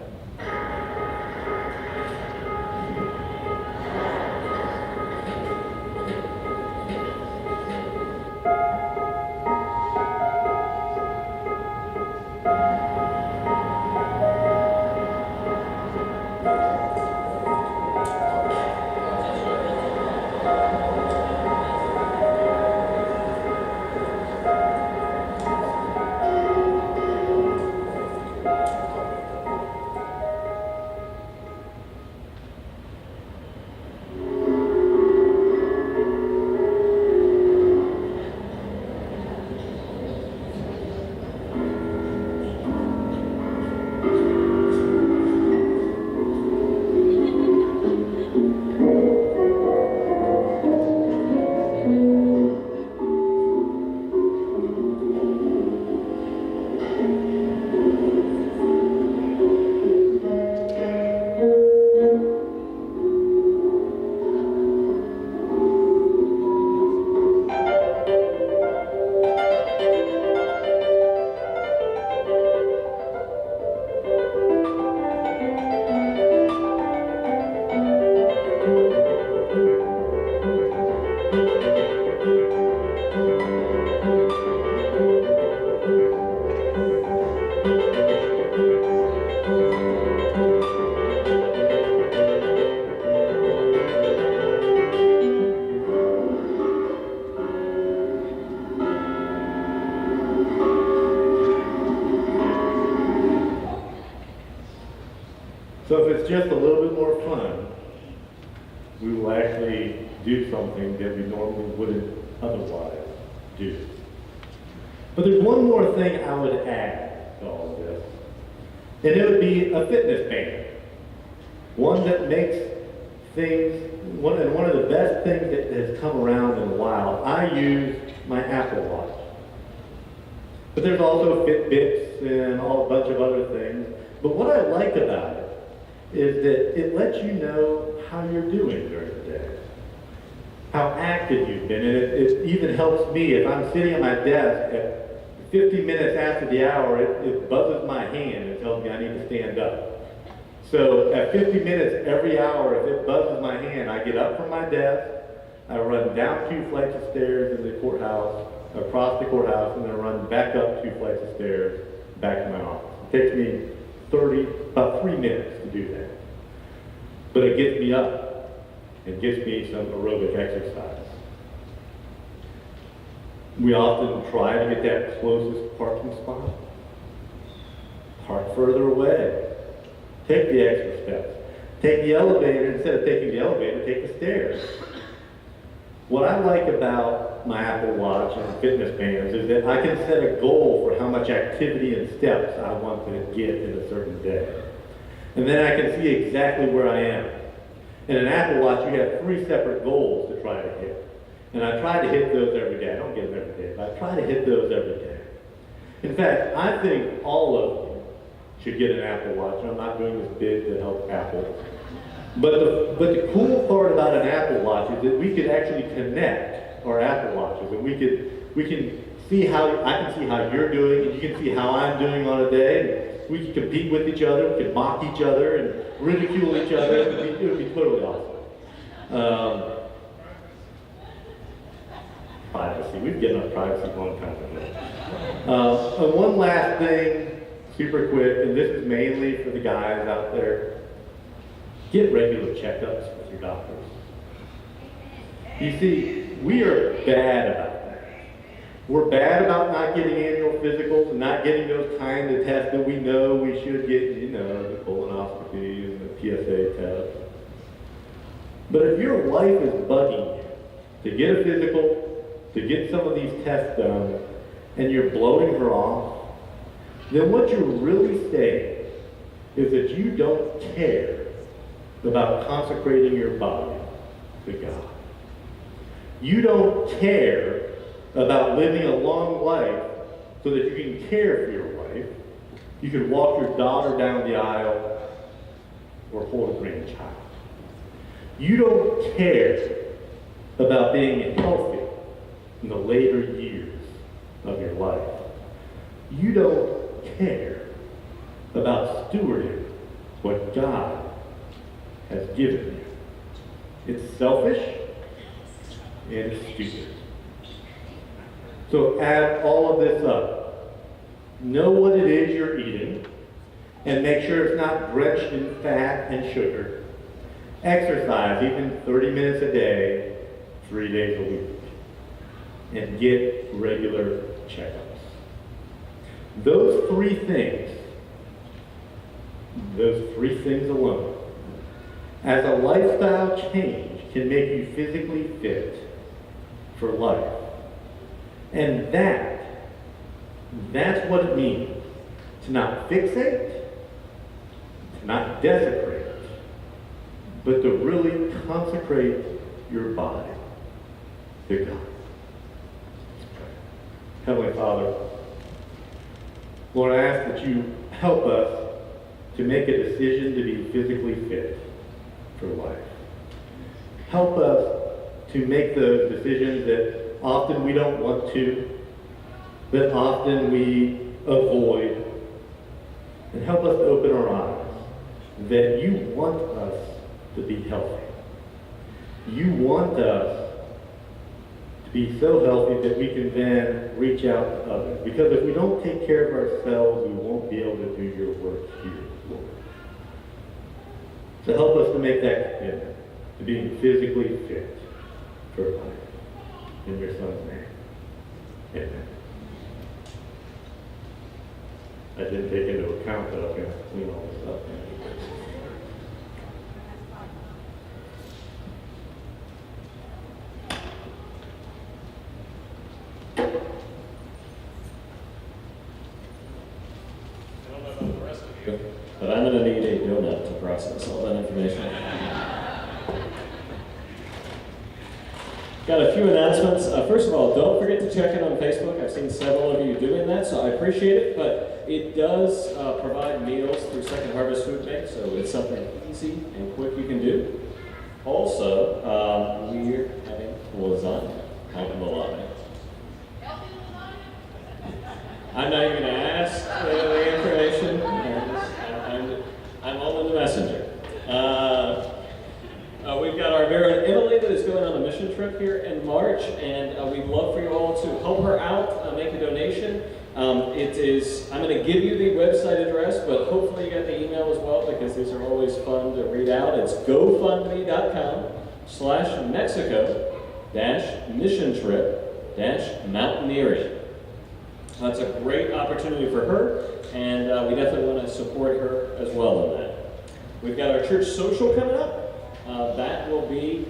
S6: So if it's just a little bit more fun, we will actually do something that we normally wouldn't otherwise do. But there's one more thing I would add to all of this, and it would be a fitness band. One that makes things, one of the best things that has come around in a while. I use my Apple Watch. But there's also Fitbits and a bunch of other things. But what I like about it is that it lets you know how you're doing during the day, how active you've been, and it even helps me if I'm sitting at my desk at 50 minutes after the hour, it buzzes my hand and tells me I need to stand up. So at 50 minutes every hour, if it buzzes my hand, I get up from my desk, I run down 2 flights of stairs in the courthouse, across the courthouse, and then run back up 2 flights of stairs back to my office. It takes me about 3 minutes to do that. But it gets me up and gets me some aerobic exercise. We often try to get that closest parking spot. Park further away. Take the extra steps. Take the elevator, instead of taking the elevator, take the stairs. What I like about my Apple Watch and fitness bands is that I can set a goal for how much activity and steps I want to get in a certain day. And then I can see exactly where I am. In an Apple Watch, you have 3 separate goals to try to hit. And I try to hit those every day. I don't get them every day, but I try to hit those every day. In fact, I think all of you should get an Apple Watch. And I'm not doing this bid to help Apple. But the cool part about an Apple Watch is that we could actually connect our Apple Watches, and we can see how I can see how you're doing, and you can see how I'm doing on a day. And we can compete with each other, we can mock each other, and ridicule each other. It would be totally awesome. Privacy. We've given up privacy a long time ago. And one last thing, super quick, and this is mainly for the guys out there. Get regular checkups with your doctors. You see, we are bad about that. We're bad about not getting annual physicals and not getting those kind of tests that we know we should get, the colonoscopy and the PSA test. But if your wife is bugging you to get a physical, to get some of these tests done, and you're blowing her off, then what you're really saying is that you don't care about consecrating your body to God. You don't care about living a long life so that you can care for your wife, you can walk your daughter down the aisle, or hold a grandchild. You don't care about being healthy in the later years of your life. you don't care about stewarding what God has given you. It's selfish and it's stupid. So add all of this up. Know what it is you're eating and make sure it's not drenched in fat and sugar. Exercise even 30 minutes a day, 3 days a week. And get regular checkups. Those three things alone, as a lifestyle change, can make you physically fit for life. And that's what it means to not fixate, to not desecrate, but to really consecrate your body to God. Heavenly Father, Lord, I ask that you help us to make a decision to be physically fit for life. Help us to make those decisions that often we don't want to, that often we avoid, and help us to open our eyes that you want us to be healthy. You want us to be so healthy that we can then reach out to others. Because if we don't take care of ourselves, we won't be able to do your work here, Lord. So help us to make that commitment to being physically fit for life. In your Son's name, amen. I didn't take into account that I was going to clean all this up.
S1: But I'm going to need a donut to process all that information. Got a few announcements. First of all, don't forget to check in on Facebook. I've seen several of you doing that, so I appreciate it. But it does provide meals through Second Harvest Food Bank, so it's something easy and quick you can do. Also, we're having lasagna out in the lobby. I'm not even going to ask the information. I'm all in the messenger. We've got our very own Emily that is going on a mission trip here in March, and we'd love for you all to help her out, make a donation. I'm going to give you the website address, but hopefully you got the email as well, because these are always fun to read out. It's gofundme.com/Mexico-mission trip-mountaineering. That's a great opportunity for her, and we definitely want to support her as well in that. We've got our church social coming up. That will be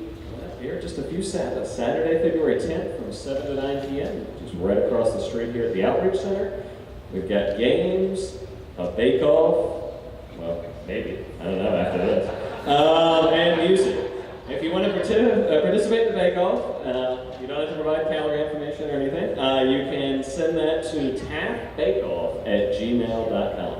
S1: here just a few Saturday, February 10th from 7 to 9 p.m., just right across the street here at the Outreach Center. We've got games, a bake-off, well, maybe, I don't know after this, and music. If you want to participate in the bake-off, you don't have to provide calorie information or anything. You can send that to taftbakeoff@gmail.com.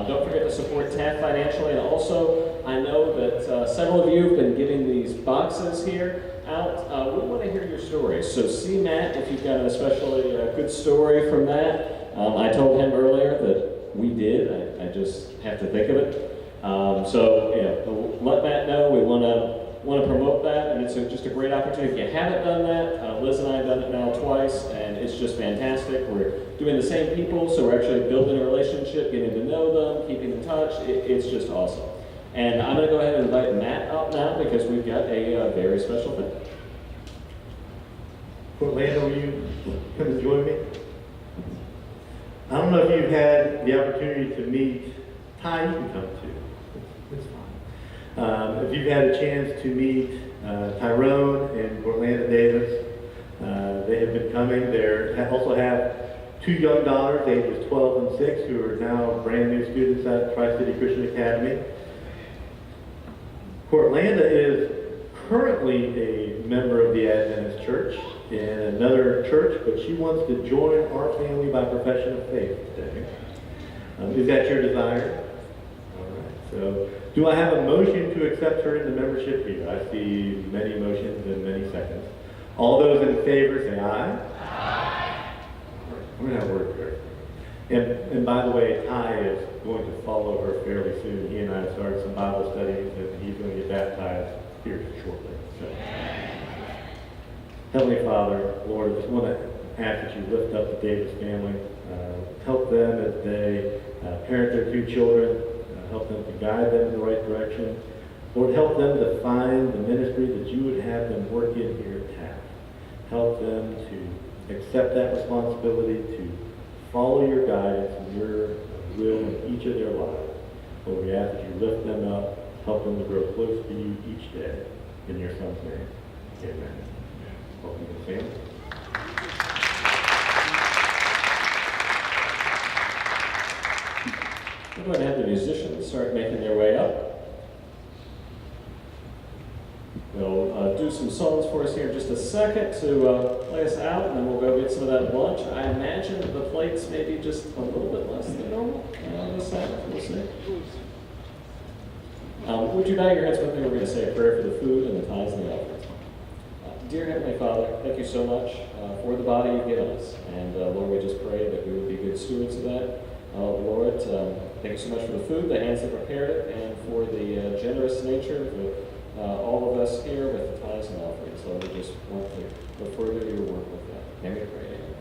S1: Don't forget to support TAF financially, and also I know that several of you have been getting these boxes here out. We want to hear your stories, so see Matt if you've got an especially good story from that. I told him earlier that we did. I just have to think of it. So yeah, let Matt know. We want to promote that, and it's just a great opportunity. If you haven't done that, Liz and I have done it now twice, and it's just fantastic. We're doing the same people, so we're actually building a relationship, getting to know them, keeping in touch. It's just awesome. And I'm going to go ahead and invite Matt out now, because we've got a very special thing.
S6: Orlando, will you come and join me? I don't know if you've had the opportunity to meet Ty. You can come too. It's fine. If you've had a chance to meet Tyrone and Orlando Davis, they have been coming. They also have two young daughters, ages 12 and 6, who are now brand new students at Tri-City Christian Academy. Orlando is currently a member of the Adventist Church in another church, but she wants to join our family by profession of faith today. Is that your desire? All right. So, do I have a motion to accept her into membership here? I see many motions and many seconds. All those in favor say aye. Aye. I'm going to have a word prayer. And by the way, Ty is going to follow her fairly soon. He and I have started some Bible studies, and he's going to get baptized here shortly. So. Heavenly Father, Lord, I just want to ask that you lift up the Davis family. Help them as they parent their two children. Help them to guide them in the right direction. Lord, help them to find the ministry that you would have them work in here at Taft. Help them to accept that responsibility, to follow your guidance and your will in each of their lives. Lord, we ask that you lift them up, help them to grow close to you each day. In your Son's name, amen. Welcome to the family.
S1: We're going to have the musicians start making their way up. They'll do some songs for us here in just a second to play us out, and then we'll go get some of that lunch. I imagine the plates may be just a little bit less than normal on this side. We'll see. Would you bow your heads with me? We're going to say a prayer for the food and the tithes and the offerings. Dear Heavenly Father, thank you so much for the body you've given us. And Lord, we just pray that we would be good stewards of that. Lord, thank you so much for the food, the hands that prepared it, and for the generous nature of all of us here with the tithes and offerings. Lord, we just want to go further your work with that. Name we pray. Amen.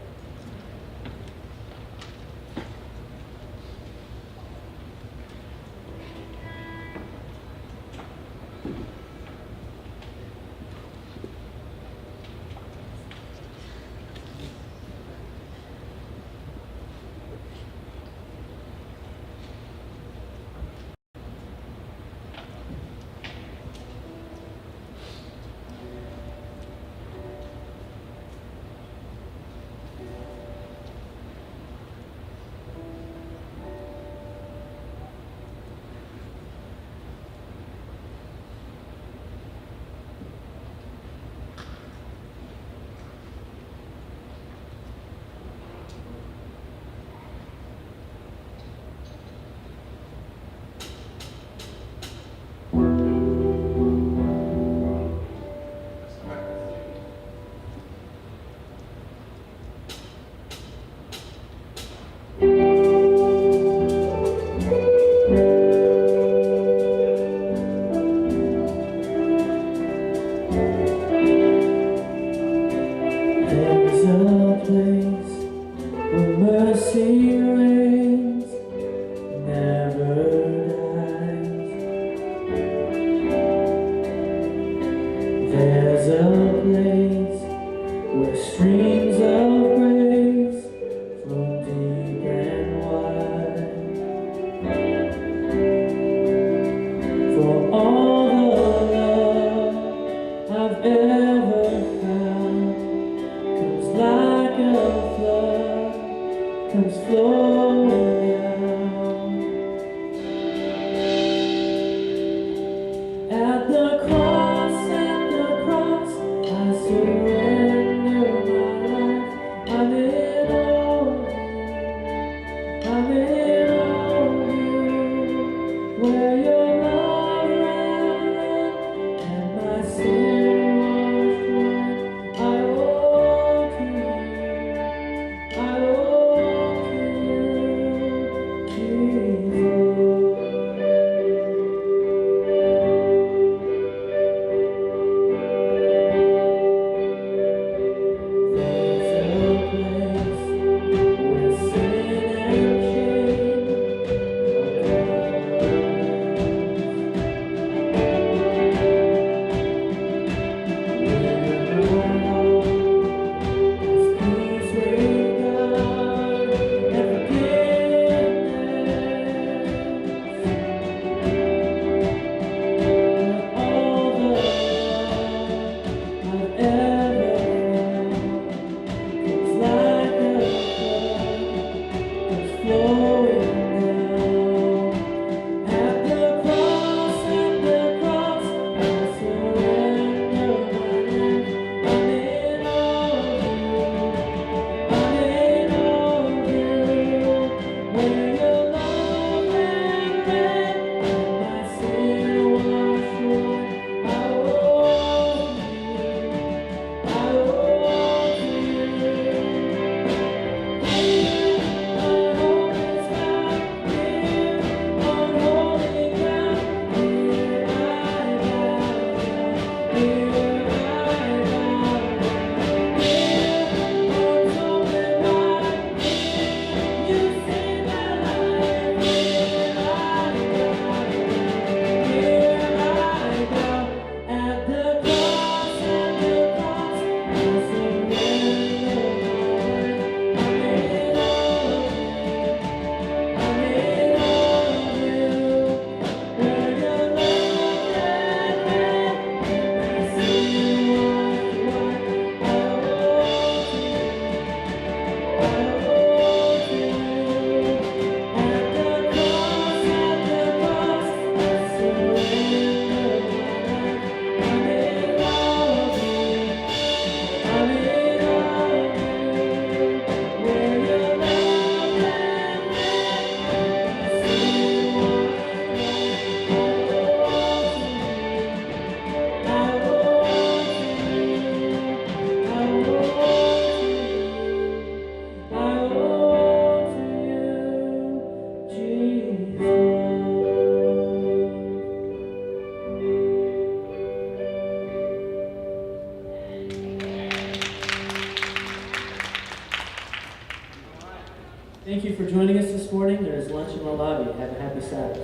S4: Thank you for joining us this morning. There's lunch in the lobby. Have a happy Sabbath.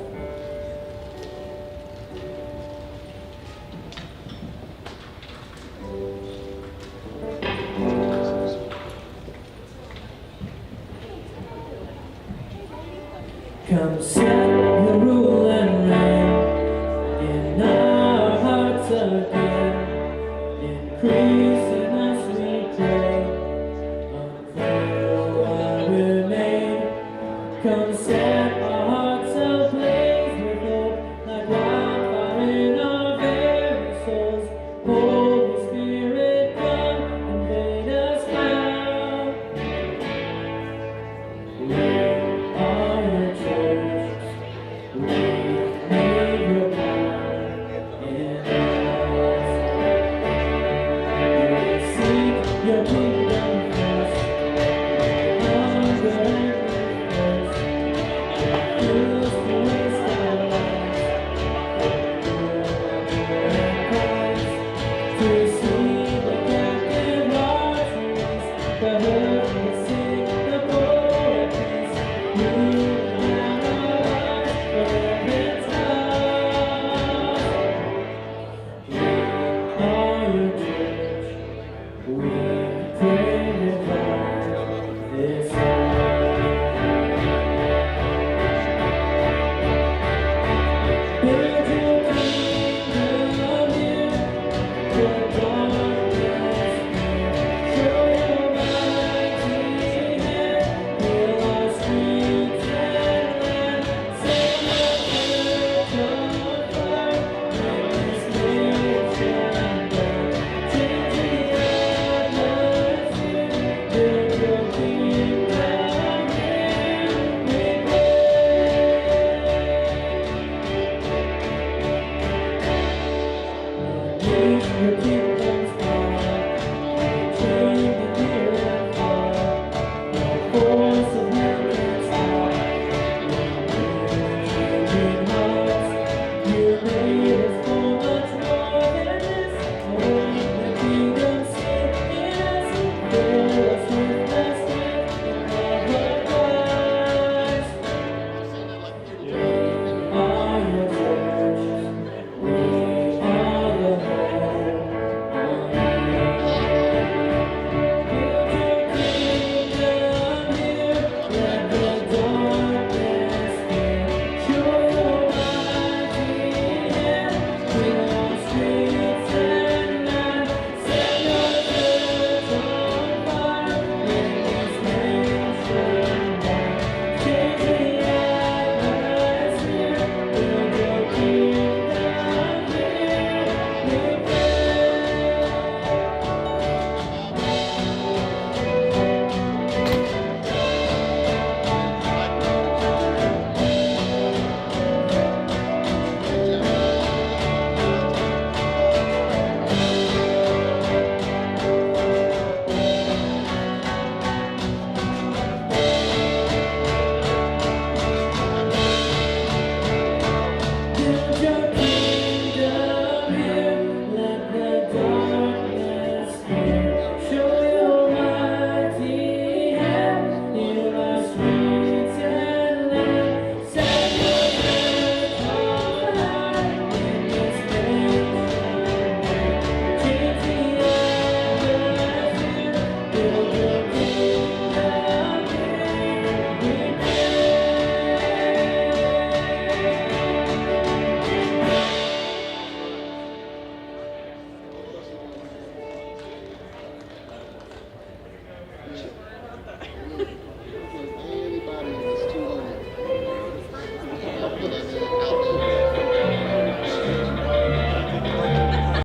S4: Come set your rule and reign in our hearts again. Increase in us, we pray. Until I remain. Come set